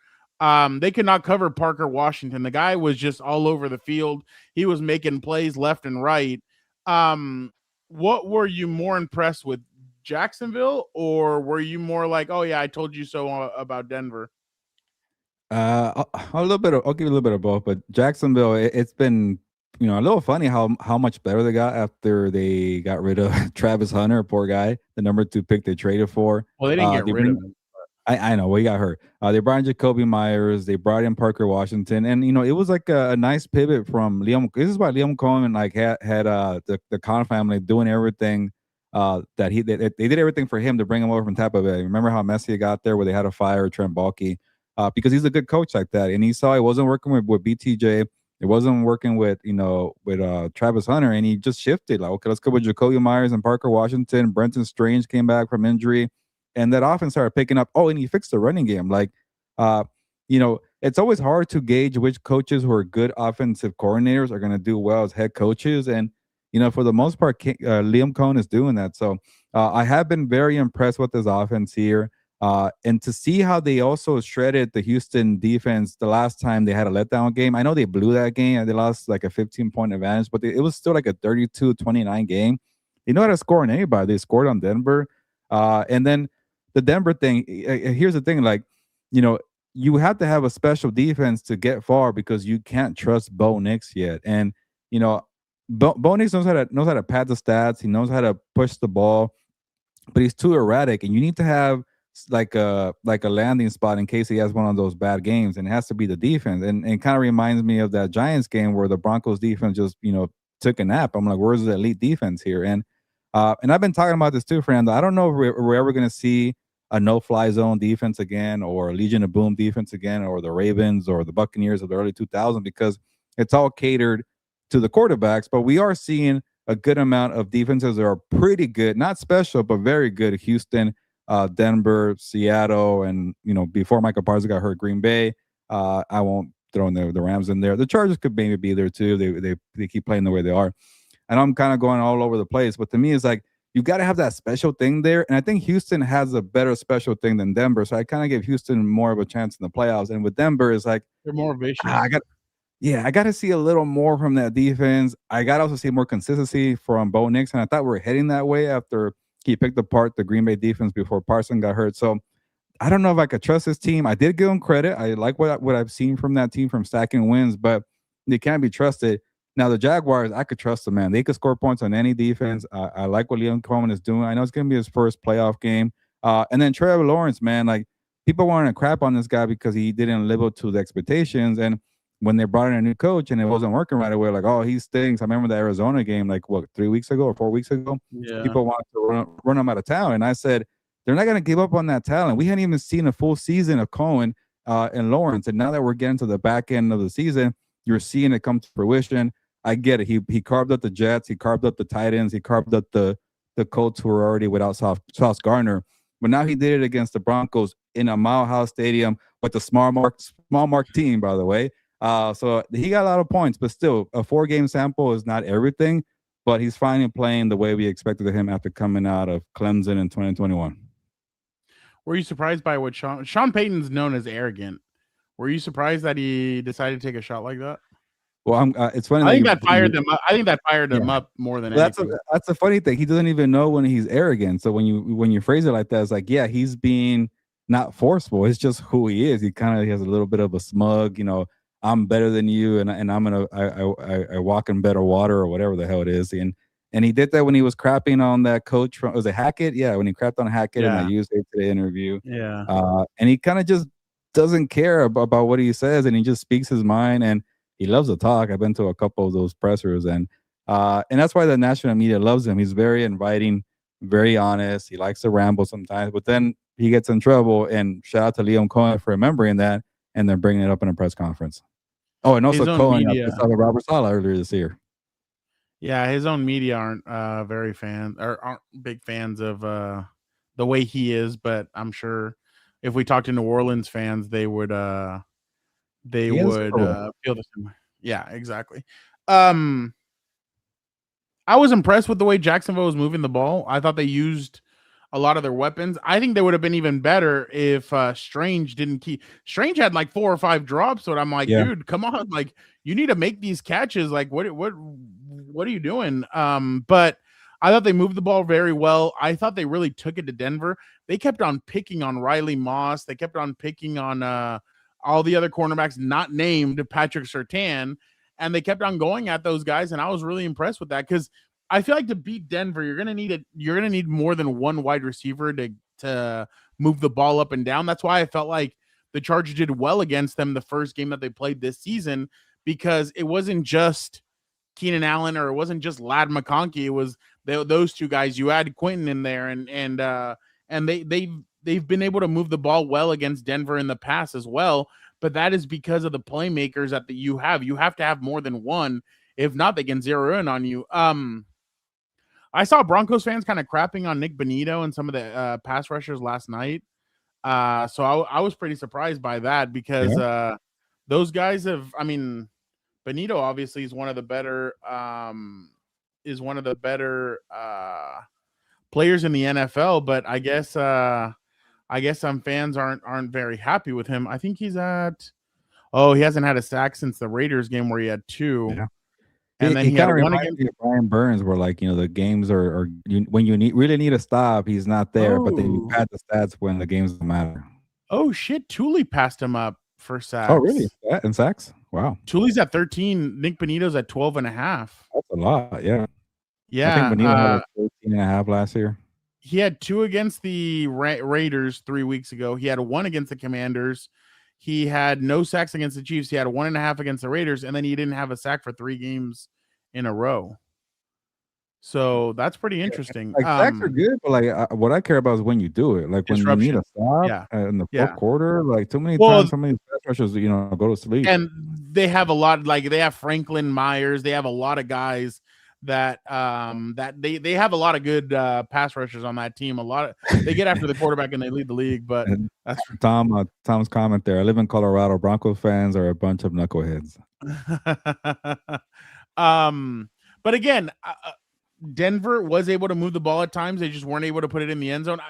They could not cover Parker Washington. The guy was just all over the field. He was making plays left and right. What were you more impressed with, Jacksonville, or were you more like, oh yeah, I told you so about Denver? A little bit. I'll give you a little bit of both. But Jacksonville, it's been a little funny how much better they got after they got rid of Travis Hunter, poor guy, the number 2 pick they traded for. Well, they didn't get rid of him. I know. Well, he got hurt. They brought in Jacoby Myers. They brought in Parker Washington, and it was like a nice pivot from Liam. This is why Liam Cohen had the Khan family doing everything. That they did everything for him to bring him over from Tampa Bay. Remember how messy it got there, where they had to fire Trent Baalke, because he's a good coach like that, and he saw it wasn't working with BTJ. It wasn't working with Travis Hunter, and he just shifted. Like, okay, let's go with Jacoby Myers and Parker Washington. Brenton Strange came back from injury. And that offense started picking up. Oh, and he fixed the running game. Like, it's always hard to gauge which coaches who are good offensive coordinators are going to do well as head coaches. And, for the most part, Liam Cohen is doing that. So I have been very impressed with this offense here. And to see how they also shredded the Houston defense the last time they had a letdown game. I know they blew that game and they lost like a 15-point advantage, but it was still like a 32-29 game. They know how to score on anybody. They scored on Denver. And then the Denver thing, here's the thing, like, you have to have a special defense to get far because you can't trust Bo Nix yet. And, Bo Nix knows how to pad the stats. He knows how to push the ball, but he's too erratic. And you need to have like a landing spot in case he has one of those bad games. And it has to be the defense. And it kind of reminds me of that Giants game where the Broncos defense just, took a nap. I'm like, where's the elite defense here? And I've been talking about this too, Fernando. I don't know if we're ever going to see a no-fly zone defense again, or a Legion of Boom defense again, or the Ravens or the Buccaneers of the early 2000s, because it's all catered to the quarterbacks. But we are seeing a good amount of defenses that are pretty good, not special, but very good. Houston, Denver, Seattle, and before Michael Parsons got hurt, Green Bay. I won't throw in the Rams in there. The Chargers could maybe be there too. They keep playing the way they are. And I'm kind of going all over the place. But to me, it's like, you got to have that special thing there. And I think Houston has a better special thing than Denver. So I kind of give Houston more of a chance in the playoffs. And with Denver, it's like, they're more vicious. I got to see a little more from that defense. I got to also see more consistency from Bo Nix. And I thought we were heading that way after he picked apart the Green Bay defense before Parsons got hurt. So I don't know if I could trust this team. I did give them credit. I like what I've seen from that team from stacking wins, but they can't be trusted. Now, the Jaguars, I could trust them, man. They could score points on any defense. I like what Liam Cohen is doing. I know it's going to be his first playoff game. And then Trevor Lawrence, man, like, people wanted to crap on this guy because he didn't live up to the expectations. And when they brought in a new coach and it wasn't working right away, like, oh, he stinks. I remember the Arizona game, like, 3 weeks ago or 4 weeks ago? Yeah. People wanted to run him out of town. And I said, they're not going to give up on that talent. We hadn't even seen a full season of Cohen and Lawrence. And now that we're getting to the back end of the season, you're seeing it come to fruition. I get it. He carved up the Jets. He carved up the Titans. He carved up the Colts, who were already without Sauce Gardner. But now he did it against the Broncos in a Mile High Stadium with the small mark team, by the way. So he got a lot of points, but still, a 4-game sample is not everything. But he's finally playing the way we expected of him after coming out of Clemson in 2021. Were you surprised by what Sean Payton's known as arrogant? Were you surprised that he decided to take a shot like that? Well, it's funny. I think that fired them up. I think that fired them up more than anything. That's the funny thing. He doesn't even know when he's arrogant. So when you phrase it like that, it's like, yeah, he's being not forceful. It's just who he is. He kind of has a little bit of a smug, I'm better than you, and I walk in better water, or whatever the hell it is. And he did that when he was crapping on that coach from, was it Hackett? Yeah, when he crapped on Hackett in that USA Today interview. Yeah. And he kind of just doesn't care about what he says, and he just speaks his mind, and he loves to talk. I've been to a couple of those pressers, and that's why the national media loves him. He's very inviting, very honest. He likes to ramble sometimes, but then he gets in trouble. And shout out to Liam Cohen for remembering that and then bringing it up in a press conference. Oh, and also His own Cohen got media. pissed off at Robert Saleh earlier this year. Yeah, his own media aren't aren't big fans of the way he is, but I'm sure if we talked to New Orleans fans, they would He is Super Bowl. feel the same way. Yeah, exactly. Um I was impressed with the way Jacksonville was moving the ball. I thought they used a lot of their weapons. I think they would have been even better if Strange didn't keep. Strange had like 4 or 5 drops, so I'm like, Yeah. dude, come on, like you need to make these catches. Like, what are you doing? But I thought they moved the ball very well. I thought they really took it to Denver. They kept on picking on Riley Moss. They kept on picking on all the other cornerbacks not named Patrick Surtain, and they kept on going at those guys, and I was really impressed with that because I feel like to beat Denver, you're gonna need more than one wide receiver to move the ball up and down. That's why I felt like the Chargers did well against them the first game that they played this season, because it wasn't just Keenan Allen or it wasn't just Ladd McConkey. It was those two guys. You had Quentin in there, and they've been able to move the ball well against Denver in the past as well. But that is because of the playmakers that you have. You have to have more than one. If not, they can zero in on you. I saw Broncos fans kind of crapping on Nick Bonito and some of the pass rushers last night. So I was pretty surprised by that because those guys have. I mean, Bonito obviously is one of the better players in the NFL, but I guess some fans aren't very happy with him. I think he's at. Oh, he hasn't had a sack since the Raiders game where he had 2. Yeah. And then he had one against Brian Burns, where like the games are when you really need a stop, he's not there, but then you pad the stats when the games don't matter. Oh shit! Thule passed him up for sacks. Oh really? In sacks? Wow. Thule's at 13. Nick Bonito's at 12.5. That's a lot. Yeah. Yeah. I think Bonito had 13.5 last year. He had 2 against the Raiders 3 weeks ago. He had 1 against the Commanders. He had no sacks against the Chiefs. He had 1.5 against the Raiders, and then he didn't have a sack for 3 games in a row. So that's pretty interesting. Like sacks are good, but like what I care about is when you do it. Like when you need a stop in the fourth quarter. Like too many times, some of these pass rushers, go to sleep. And they have a lot. Like they have Franklin Myers. They have a lot of guys that they have a lot of good pass rushers on that team. They get after the quarterback and they lead the league. But that's Tom's comment there. I live in Colorado. Broncos fans are a bunch of knuckleheads. But again, Denver was able to move the ball at times. They just weren't able to put it in the end zone.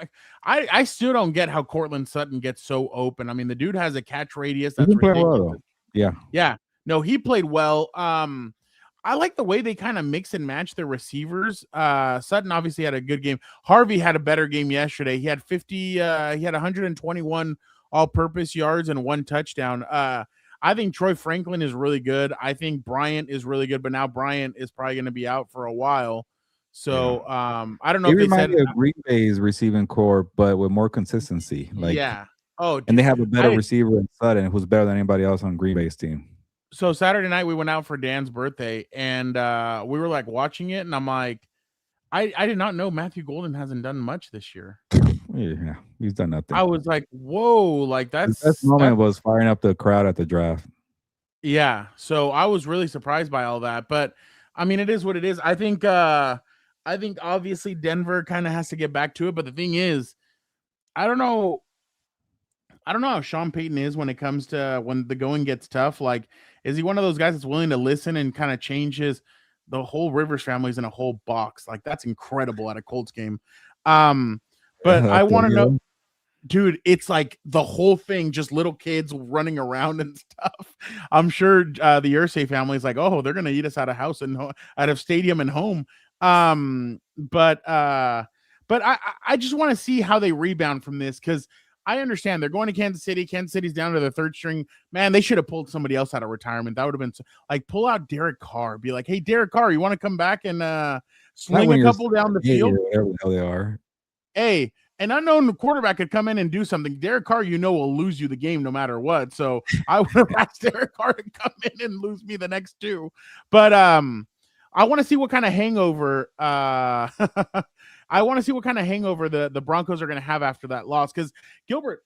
I still don't get how Cortland Sutton gets so open. I mean, the dude has a catch radius that's ridiculous. Well, yeah. No, he played well. I like the way they kind of mix and match their receivers. Sutton obviously had a good game. Harvey had a better game yesterday. He had 121 all-purpose yards and 1 touchdown. I think Troy Franklin is really good. I think Bryant is really good, but now Bryant is probably going to be out for a while. So I don't know. They remind me of Green Bay's receiving core, but with more consistency. Oh, and they have a better receiver in Sutton, who's better than anybody else on Green Bay's team. So Saturday night we went out for Dan's birthday, and we were like watching it, and I'm like, I did not know Matthew Golden hasn't done much this year. Yeah, he's done nothing. I was like, whoa, like that's the best moment was firing up the crowd at the draft. Yeah, so I was really surprised by all that, but I mean, it is what it is. I think obviously Denver kind of has to get back to it, but the thing is, I don't know how Sean Payton is when it comes to when the going gets tough. Like, is he one of those guys that's willing to listen and kind of change the whole Rivers family's in a whole box? Like, that's incredible at a Colts game. But I want to know, dude, it's like the whole thing, just little kids running around and stuff. I'm sure the Irsay family is like, oh, they're gonna eat us out of house and out of stadium and home. But I just want to see how they rebound from this, because I understand they're going to Kansas City. Kansas City's down to the 3rd string. Man, they should have pulled somebody else out of retirement. That would have been like, pull out Derek Carr. Be like, hey, Derek Carr, you want to come back and swing a couple down the field? Whatever the hell they are. Hey, an unknown quarterback could come in and do something. Derek Carr, will lose you the game no matter what. So I would have asked Derek Carr to come in and lose me the next 2. But I want to see what kind of hangover the Broncos are going to have after that loss. Because Gilbert,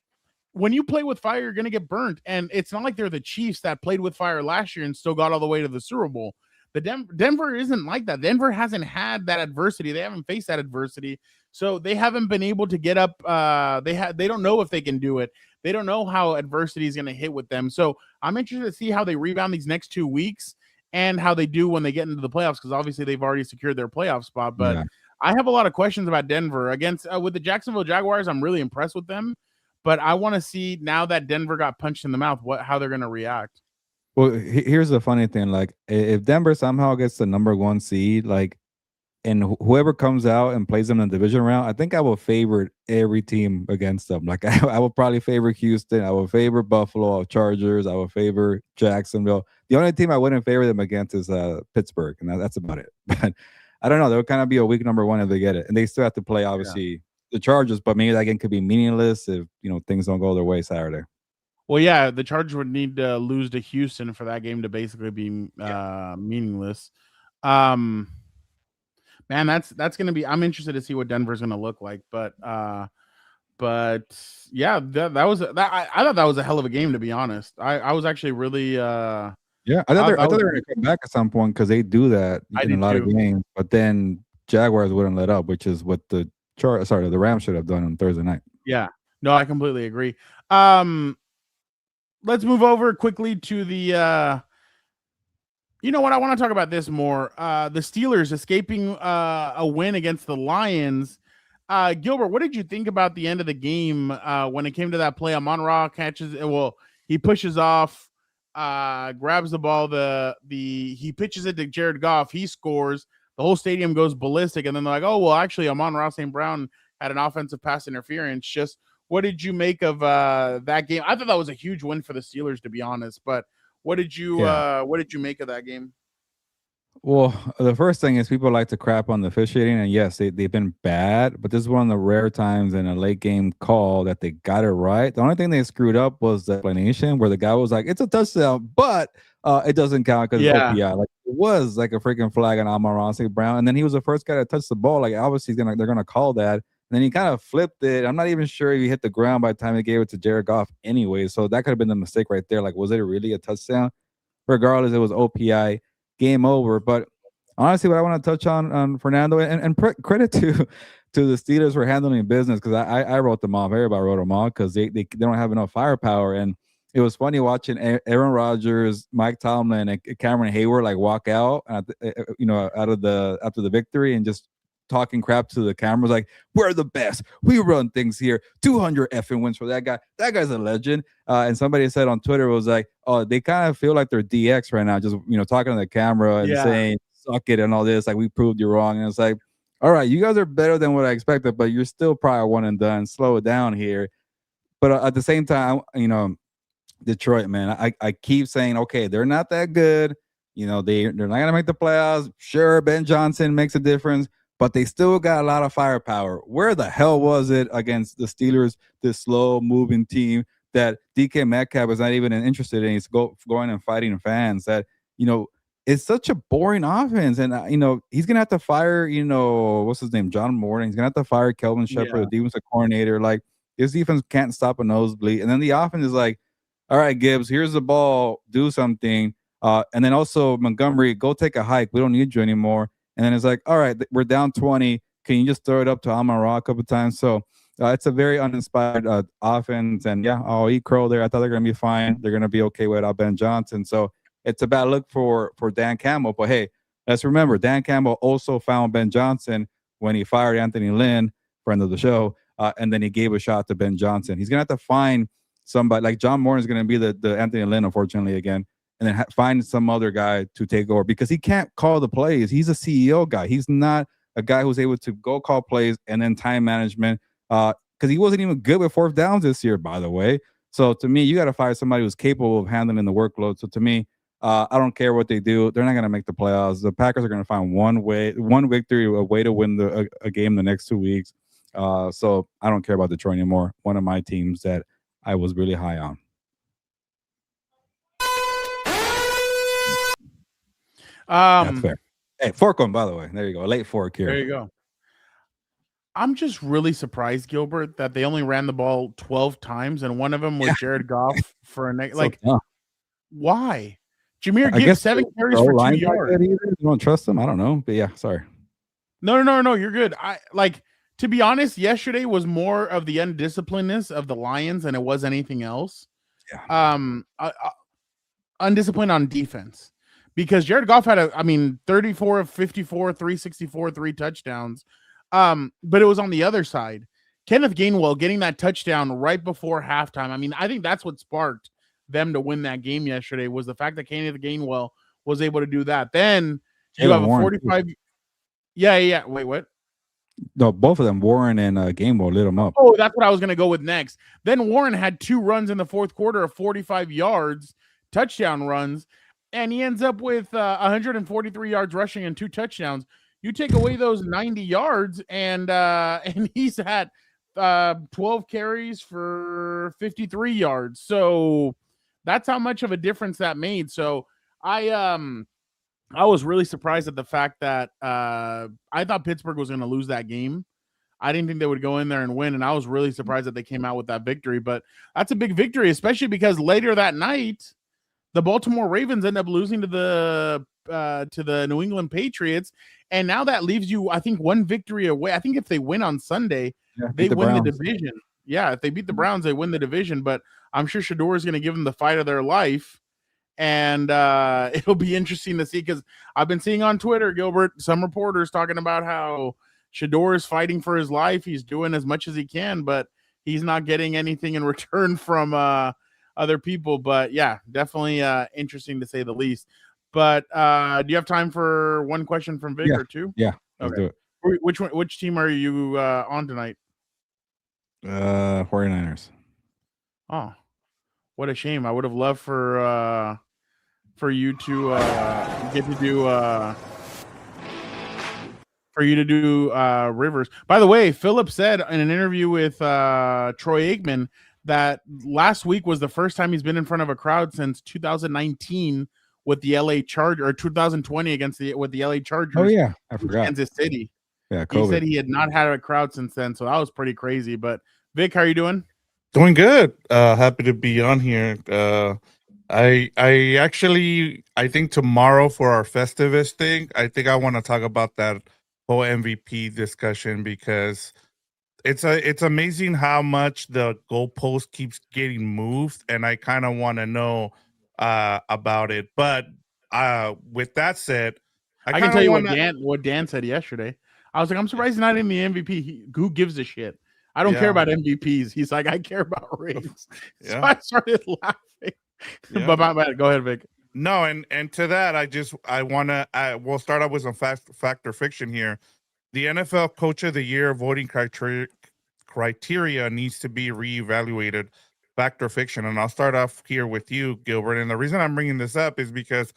when you play with fire, you're going to get burnt. And it's not like they're the Chiefs that played with fire last year and still got all the way to the Super Bowl. The Denver isn't like that. Denver hasn't had that adversity. They haven't faced that adversity. So they haven't been able to get up. They don't know if they can do it. They don't know how adversity is going to hit with them. So I'm interested to see how they rebound these next 2 weeks and how they do when they get into the playoffs, because obviously they've already secured their playoff spot. But Yeah. I have a lot of questions about Denver against with the Jacksonville Jaguars. I'm really impressed with them, but I want to see now that Denver got punched in the mouth, how they're going to react. Well, here's the funny thing: like, if Denver somehow gets the number 1 seed, like, and whoever comes out and plays them in the division round, I think I will favor every team against them. Like, I will probably favor Houston, I will favor Buffalo, Chargers, I will favor Jacksonville. The only team I wouldn't favor them against is Pittsburgh, and that's about it. But I don't know. They'll kind of be a weak number 1 if they get it, and they still have to play obviously the Chargers. But maybe that game could be meaningless if things don't go their way Saturday. Well, yeah, the Chargers would need to lose to Houston for that game to basically be meaningless. Man, that's going to be. I'm interested to see what Denver's going to look like, but yeah, that was that. I thought that was a hell of a game, to be honest. I was actually really. Yeah, I thought they were going to come back at some point because they do that in a lot of games, but then Jaguars wouldn't let up, which is what the Rams should have done on Thursday night. Yeah, no, I completely agree. Let's move over quickly to the you know what? I want to talk about this more. The Steelers escaping a win against the Lions. Gilbert, what did you think about the end of the game when it came to that play? Amon-Ra catches it. Well, he pushes off, grabs the ball. He pitches it to Jared Goff. He scores. The whole stadium goes ballistic, and then they're like, "Oh, well, actually, Amon-Ra St. Brown had an offensive pass interference." Just what did you make of that game? I thought that was a huge win for the Steelers, to be honest. But what did you make of that game? Well, the first thing is people like to crap on the officiating, and yes, they've been bad, but this is one of the rare times in a late game call that they got it right. The only thing they screwed up was the explanation where the guy was like, "It's a touchdown, but it doesn't count because it's OPI." Like, it was like a freaking flag on Amon-Ra St. Brown, and then he was the first guy to touch the ball. Like, obviously they're gonna call that. And then he kind of flipped it. I'm not even sure if he hit the ground by the time they gave it to Jared Goff anyway. So that could have been the mistake right there. Like, was it really a touchdown? Regardless, it was OPI. Game over. But honestly, what I want to touch on Fernando and credit to the Steelers for handling business, because I wrote them off. Everybody wrote them off because they don't have enough firepower. And it was funny watching Aaron Rodgers, Mike Tomlin, and Cameron Hayward like walk out, after the victory and just talking crap to the cameras, like, "We're the best. We run things here. 200 effing wins for that guy. That guy's a legend." And somebody said on Twitter, was like, "Oh, they kind of feel like they're DX right now, just talking to the camera and saying suck it and all this. Like, we proved you wrong." And it's like, all right, you guys are better than what I expected, but you're still probably one and done. Slow it down here. But at the same time, Detroit, man, I keep saying, okay, they're not that good. They're not gonna make the playoffs. Sure, Ben Johnson makes a difference, but they still got a lot of firepower. Where the hell was it against the Steelers, this slow-moving team that DK Metcalf is not even interested in? He's going and fighting fans. That, it's such a boring offense. And, he's going to have to fire, what's his name, John Morton. He's going to have to fire Kelvin Shepard, the defensive coordinator. Like, this defense can't stop a nosebleed. And then the offense is like, all right, Gibbs, here's the ball. Do something. And then also, Montgomery, go take a hike. We don't need you anymore. And then it's like, all right, we're down 20. Can you just throw it up to Amon-Ra a couple of times? So it's a very uninspired offense. And yeah, I'll eat crow there. I thought they're going to be fine. They're going to be okay without Ben Johnson. So it's a bad look for Dan Campbell. But hey, let's remember, Dan Campbell also found Ben Johnson when he fired Anthony Lynn, friend of the show, and then he gave a shot to Ben Johnson. He's going to have to find somebody. Like, John Morton is going to be the Anthony Lynn, unfortunately, again. And then find some other guy to take over, because he can't call the plays. He's a CEO guy. He's not a guy who's able to go call plays and then time management, because he wasn't even good with fourth downs this year, by the way. So to me, you got to fire somebody who's capable of handling the workload. So to me, I don't care what they do. They're not going to make the playoffs. The Packers are going to find one victory, a way to win a game the next 2 weeks. So I don't care about Detroit anymore. One of my teams that I was really high on. That's fair. Hey, fork one, by the way. There you go. A late fork here. There you go. I'm just really surprised, Gilbert, that they only ran the ball 12 times, and one of them was Jared Goff for a So tough. why? Jameer I Gibbs guess 7 carries the for 2 line's not yards. good either. You don't trust them. I don't know, but yeah, sorry. No, you're good. To be honest, yesterday was more of the undisciplinedness of the Lions than it was anything else. Yeah. Undisciplined on defense. Because Jared Goff had 34 of 54, 364, 3 touchdowns. But it was on the other side. Kenneth Gainwell getting that touchdown right before halftime. I mean, I think that's what sparked them to win that game yesterday was the fact that Kenneth Gainwell was able to do that. Then you have a 45. Yeah. Wait, what? No, both of them, Warren and Gainwell, lit them up. Oh, that's what I was going to go with next. Then Warren had 2 runs in the fourth quarter of 45 yards, touchdown runs, and he ends up with 143 yards rushing and 2 touchdowns. You take away those 90 yards, and he's had 12 carries for 53 yards. So that's how much of a difference that made. So I was really surprised at the fact that I thought Pittsburgh was going to lose that game. I didn't think they would go in there and win, and I was really surprised that they came out with that victory. But that's a big victory, especially because later that night, the Baltimore Ravens end up losing to the New England Patriots, and now that leaves you, I think, 1 victory away. I think if they win on Sunday, they win the division. Yeah, if they beat the Browns, they win the division. But I'm sure Shador is going to give them the fight of their life. And it'll be interesting to see because I've been seeing on Twitter, Gilbert, some reporters talking about how Shador is fighting for his life. He's doing as much as he can, but he's not getting anything in return from other people. But yeah, definitely interesting to say the least. But do you have time for one question from Vic or two? Yeah, let's do it. Which team are you on tonight? 49ers. Oh, what a shame. I would have loved for you to get to do Rivers. By the way, Philip said in an interview with Troy Aikman that last week was the first time he's been in front of a crowd since 2019 with the LA Chargers, or 2020 with the LA Chargers. Oh yeah, I forgot. Kansas City. Yeah, COVID. He said he had not had a crowd since then, so that was pretty crazy. But Vic, how are you doing? Doing good. Happy to be on here. I think tomorrow for our Festivus thing, I think I want to talk about that whole MVP discussion because it's amazing how much the goalpost keeps getting moved, and I kind of want to know about it. But with that said, I can tell you what Dan said yesterday. I was like, I'm surprised he's not in the MVP. Who gives a shit? I don't care about MVPs. He's like, I care about rings. So I started laughing. But go ahead, Vic. No, and to that, we'll start out with some fact or fiction here. The NFL Coach of the Year voting criteria needs to be reevaluated. Fact or fiction, and I'll start off here with you, Gilbert. And the reason I'm bringing this up is because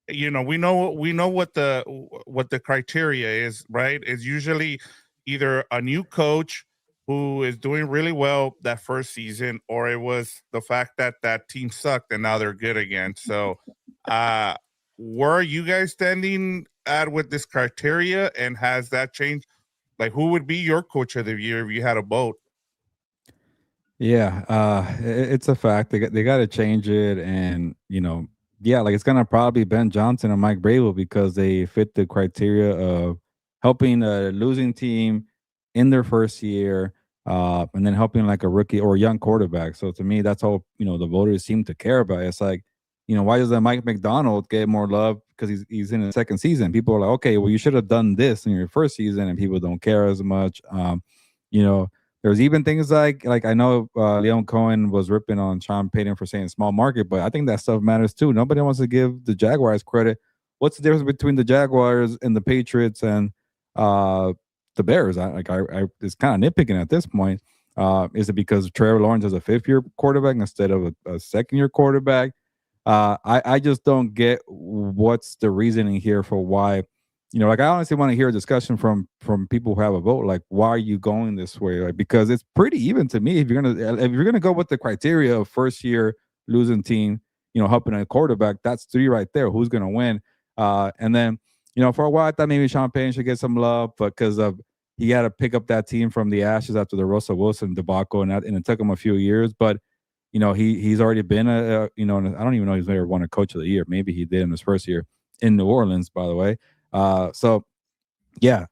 we know what the criteria is, right? It's usually either a new coach who is doing really well that first season, or it was the fact that that team sucked and now they're good again. So where are you guys standing at with this criteria, and has that changed? Like, who would be your coach of the year if you had a vote? Yeah, it's a fact. They got to change it, and like it's gonna probably Ben Johnson or Mike Vrabel because they fit the criteria of helping a losing team in their first year, and then helping like a rookie or a young quarterback. So to me, that's all the voters seem to care about. It's like, why does Mike McDonald get more love because he's in his second season? People are like, okay, well, you should have done this in your first season, and people don't care as much. There's even things like I know Leon Cohen was ripping on Sean Payton for saying small market, but I think that stuff matters too. Nobody wants to give the Jaguars credit. What's the difference between the Jaguars and the Patriots and the Bears? It's kind of nitpicking at this point. Is it because Trevor Lawrence is a fifth-year quarterback instead of a second-year quarterback? I just don't get what's the reasoning here for why. I honestly want to hear a discussion from people who have a vote. Like, why are you going this way? Like, because it's pretty even to me. If you're gonna go with the criteria of first year losing team, helping a quarterback, that's 3 right there. Who's gonna win? And then for a while I thought maybe Sean Payton should get some love, but because of he had to pick up that team from the ashes after the Russell Wilson debacle, and it took him a few years. But he's already been I don't even know if he's ever won a Coach of the Year. Maybe he did in his first year in New Orleans, by the way. So yeah,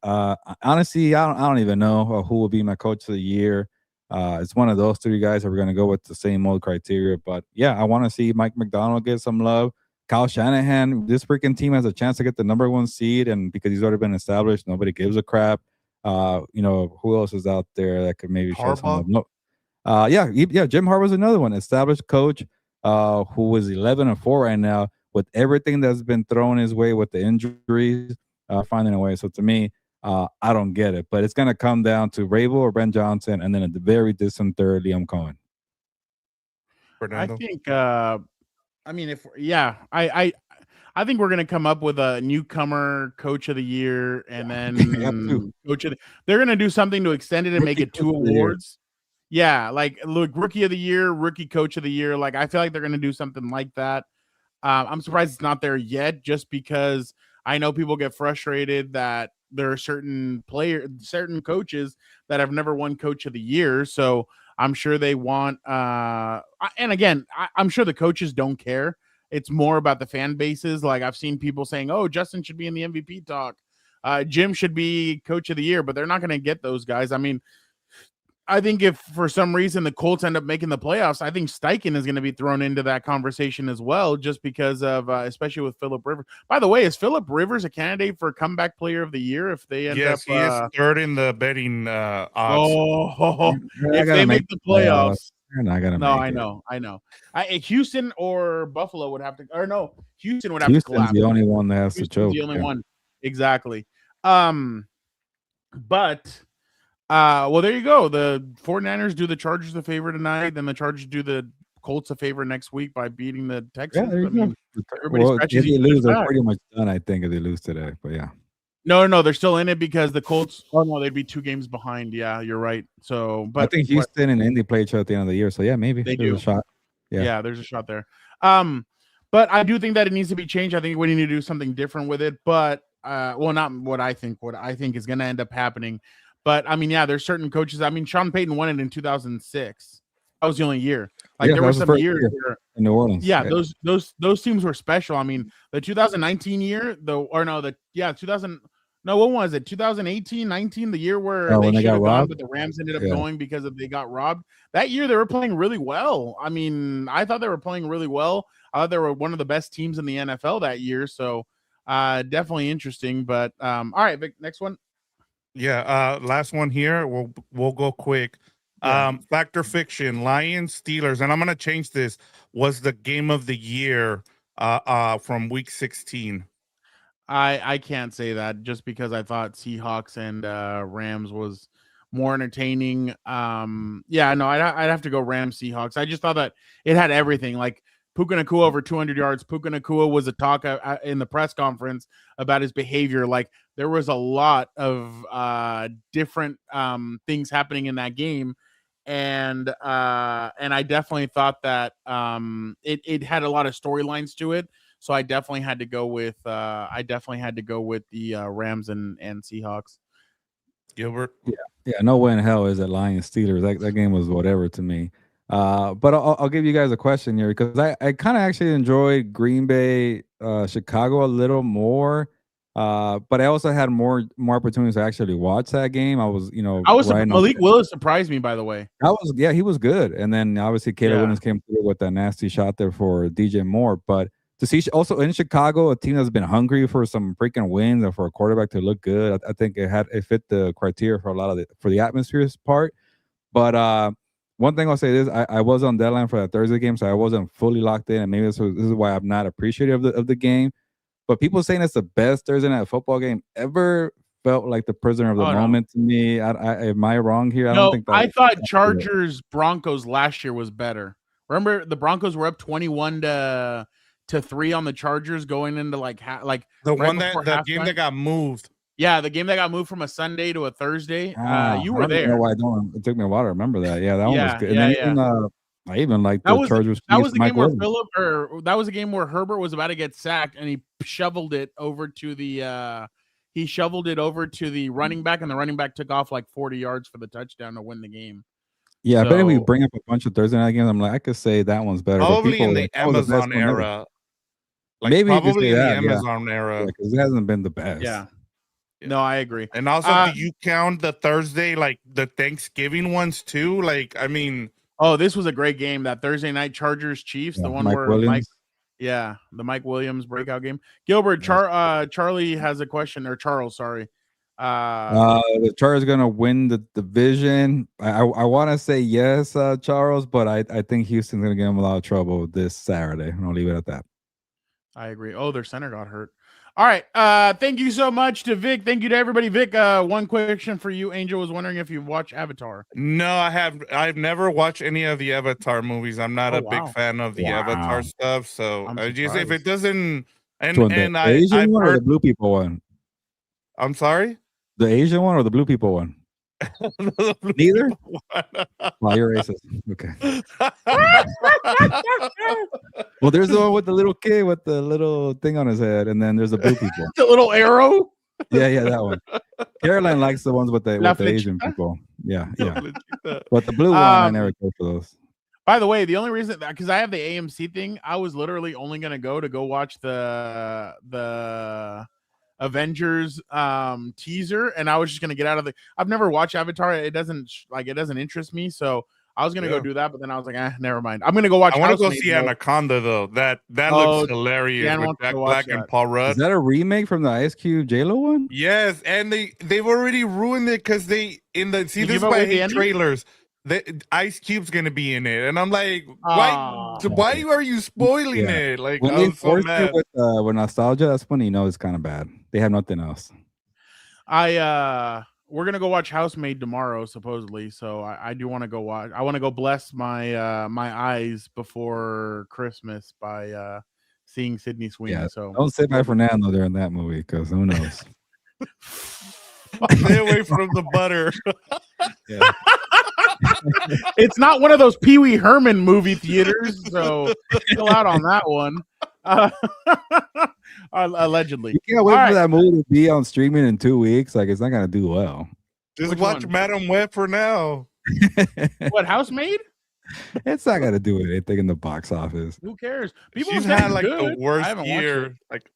honestly, I don't even know who will be my Coach of the Year. It's one of those three guys that we're going to go with the same old criteria. But yeah, I want to see Mike McDonald get some love. Kyle Shanahan, this freaking team has a chance to get the number 1 seed, and because he's already been established, nobody gives a crap. Who else is out there that could maybe show some love? No. Yeah, Jim Harbaugh's another one, established coach, who is 11-4 right now with everything that's been thrown his way with the injuries, finding a way. So to me, I don't get it, but it's going to come down to Rabel or Ben Johnson, and then at the very distant third, Liam Cohen. Fernando? I think, I think we're going to come up with a newcomer Coach of the Year, and then they're going to do something to extend it and make it 2 awards. Yeah, like look, Rookie of the Year, Rookie Coach of the Year. Like I feel like they're going to do something like that. I'm surprised it's not there yet, just because I know people get frustrated that there are certain coaches that have never won Coach of the Year. So I'm sure they want, and again, I'm sure the coaches don't care. It's more about the fan bases. Like I've seen people saying, "Oh, Justin should be in the MVP talk. Jim should be Coach of the Year," but they're not going to get those guys. I mean, I think if for some reason the Colts end up making the playoffs, I think Steichen is going to be thrown into that conversation as well, just because of, especially with Phillip Rivers. By the way, is Phillip Rivers a candidate for Comeback Player of the Year if they end up? Yes, he is third in the betting odds. Oh, if they make the playoffs. They're not gonna. No, make I know. Houston or Buffalo would have to, or no, Houston would have to collapse. Houston's the only one that has to choke. The only one, exactly. But well, there you go. The 49ers do the Chargers a favor tonight, then the Chargers do the Colts a favor next week by beating the Texans. Yeah, I mean, if they lose, they're pretty much done. I think if they lose today, but yeah. No, they're still in it because the Colts. Oh no, they'd be 2 games behind. Yeah, you're right. So, but I think Houston and Indy play each other at the end of the year. So yeah, maybe they there's do. a shot. Yeah, there's a shot there. But I do think that it needs to be changed. I think we need to do something different with it. But well, not what I think. What I think is going to end up happening. But I mean, yeah, there's certain coaches. I mean, Sean Payton won it in 2006. That was the only year. Like there were some years where, in New Orleans. Yeah, those teams were special. I mean, the 2019 year, 2000. No, what was it? 2018, 19, the year where they should have gone, but the Rams ended up going because they got robbed. That year, they were playing really well. I mean, I thought they were playing really well. I thought they were one of the best teams in the NFL that year. So, definitely interesting. But all right, Vic, next one. Yeah, last one here. We'll go quick. Factor Fiction, Lions, Steelers, and I'm gonna change this. Was the game of the year from week 16? I can't say that just because I thought Seahawks and Rams was more entertaining. I'd have to go Rams Seahawks. I just thought that it had everything. Like Puka Nacua over 200 yards. Puka Nacua was a talk in the press conference about his behavior. Like there was a lot of different things happening in that game. And I definitely thought that it had a lot of storylines to it. So I definitely had to go with the Rams and Seahawks. Gilbert, yeah, no way in hell is it Lions Steelers. That game was whatever to me. But I'll give you guys a question here because I kind of actually enjoyed Green Bay, Chicago a little more. But I also had more opportunities to actually watch that game. Malik Willis surprised me, by the way. He was good. And then obviously Caleb Williams came through with that nasty shot there for DJ Moore. But to see also in Chicago, a team that's been hungry for some freaking wins and for a quarterback to look good, I think it fit the criteria for a lot of for the atmosphere's part. But one thing I'll say is I was on deadline for that Thursday game, so I wasn't fully locked in, and maybe this is why I'm not appreciative of the game. But people saying it's the best Thursday night football game ever felt like the prisoner of the moment to me. Am I wrong here? I thought Chargers Broncos last year was better. Remember the Broncos were up 21-3 on the Chargers going into the game that got moved. Yeah, the game that got moved from a Sunday to a Thursday. You were there. It took me a while to remember that. Yeah, that one was good. I even like the Chargers. That was the game where that was a game where Herbert was about to get sacked and he shoveled it over to the he shoveled it over to the running back, and the running back took off like 40 yards for the touchdown to win the game. Yeah, I bet if we bring up a bunch of Thursday night games, I'm like, I could say that one's better. Probably in the Amazon era. Like maybe probably in the Amazon era. Because it hasn't been the best. Yeah. No, I agree. And also, do you count the Thursday, like the Thanksgiving ones too? Like, I mean, oh, this was a great game. That Thursday night Chargers Chiefs, the one where the Mike Williams breakout game. Gilbert, Charlie has a question, or Charles, sorry. The Chargers are gonna win the division. I want to say yes, Charles, but I think Houston's gonna give them a lot of trouble this Saturday. I'll leave it at that. I agree. Oh, their center got hurt. All right. Thank you so much to Vic. Thank you to everybody. Vic, one question for you. Angel was wondering if you watch Avatar. No, I have. I've never watched any of the Avatar movies. I'm not a big fan of the Avatar stuff. So I just, if it doesn't, and the Asian one or the blue people one? I'm sorry. The Asian one or the blue people one? Neither? Wow, you're racist. Okay. Well, there's the one with the little kid with the little thing on his head, and then there's the blue people. The little arrow? Yeah, that one. Caroline likes the ones with the Asian people. Yeah. But the blue one, I never go for those. By the way, the only reason, because I have the AMC thing, I was literally only going to go watch the Avengers teaser, and I was just gonna get out of I've never watched Avatar. It doesn't interest me, so I was gonna go do that, but then I was like, never mind. I'm gonna go watch. I want to go see Anaconda though. That looks hilarious with Jack Black and Paul Rudd. Is that a remake from the Ice Cube J-Lo one? Yes, and they've already ruined it because this is by trailers. The Ice Cube's gonna be in it, and I'm like, why are you spoiling it? Like, when they forced it with nostalgia, that's when you know it's kind of bad. They have nothing else. We're gonna go watch Housemaid tomorrow, supposedly. So I do want to go watch. I want to go bless my my eyes before Christmas by seeing Sydney Sweeney. Yeah, so don't sit by Fernando during that movie, because who knows. Stay away from the butter. Yeah. It's not one of those Pee Wee Herman movie theaters, so chill out on that one. Allegedly. You can't wait for that movie to be on streaming in 2 weeks. Like, it's not gonna do well. Just watch Madam Web for now. What, Housemaid? It's not gonna do anything in the box office. Who cares? She's had like the worst year. Like,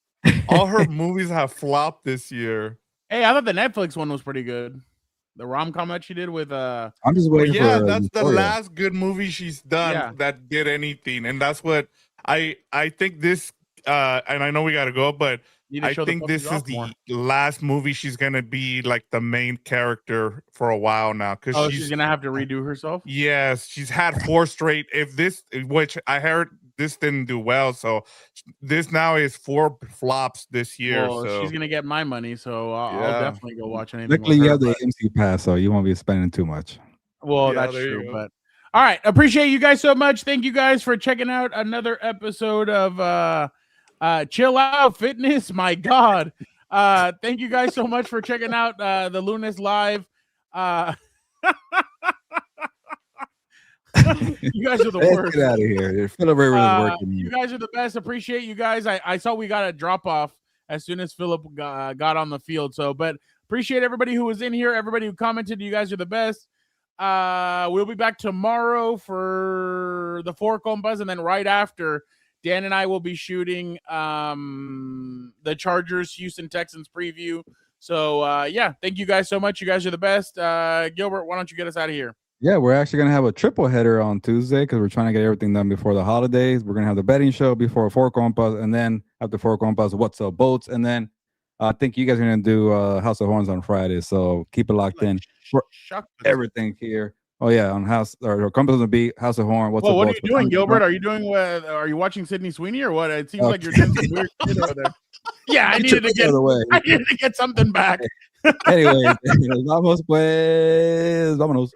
all her movies have flopped this year. Hey, I thought the Netflix one was pretty good. The rom-com that she did with I'm just waiting for that's the last good movie she's done that did anything, and that's what I think this and I know we gotta go, but I think this is the last movie she's gonna be like the main character for a while now, because she's gonna have to redo herself. Yes, she's had 4 straight. Which I heard this didn't do well, so this now is 4 flops this year. Well, so she's gonna get my money, so I'll definitely go watch anything. Luckily, you have the AMC pass, so you won't be spending too much. Well, that's true, but all right, appreciate you guys so much. Thank you guys for checking out another episode of Chill Out Fitness. My God, thank you guys so much for checking out the Lunes live. You guys are the worst. Get out of here. Philip Rivers is working. You guys are the best. Appreciate you guys. I saw we got a drop off as soon as Philip got on the field. So, but appreciate everybody who was in here, everybody who commented. You guys are the best. We'll be back tomorrow for the 4 Compas, and then right after, Dan and I will be shooting the Chargers Houston Texans preview. So thank you guys so much. You guys are the best. Gilbert, why don't you get us out of here? Yeah, we're actually going to have a triple header on Tuesday because we're trying to get everything done before the holidays. We're going to have the betting show before 4 Compas, and then after 4 Compas, What's Up Boats, and then I think you guys are going to do House of Horns on Friday, so keep it locked in for everything here. Oh yeah, on House or Compass on the Beat, House of Horn. What are you doing, Gilbert? Are you watching Sydney Sweeney or what? It seems like you're doing some weird shit over there. Yeah, I needed to get something back. Anyway, vamos pues, vámonos.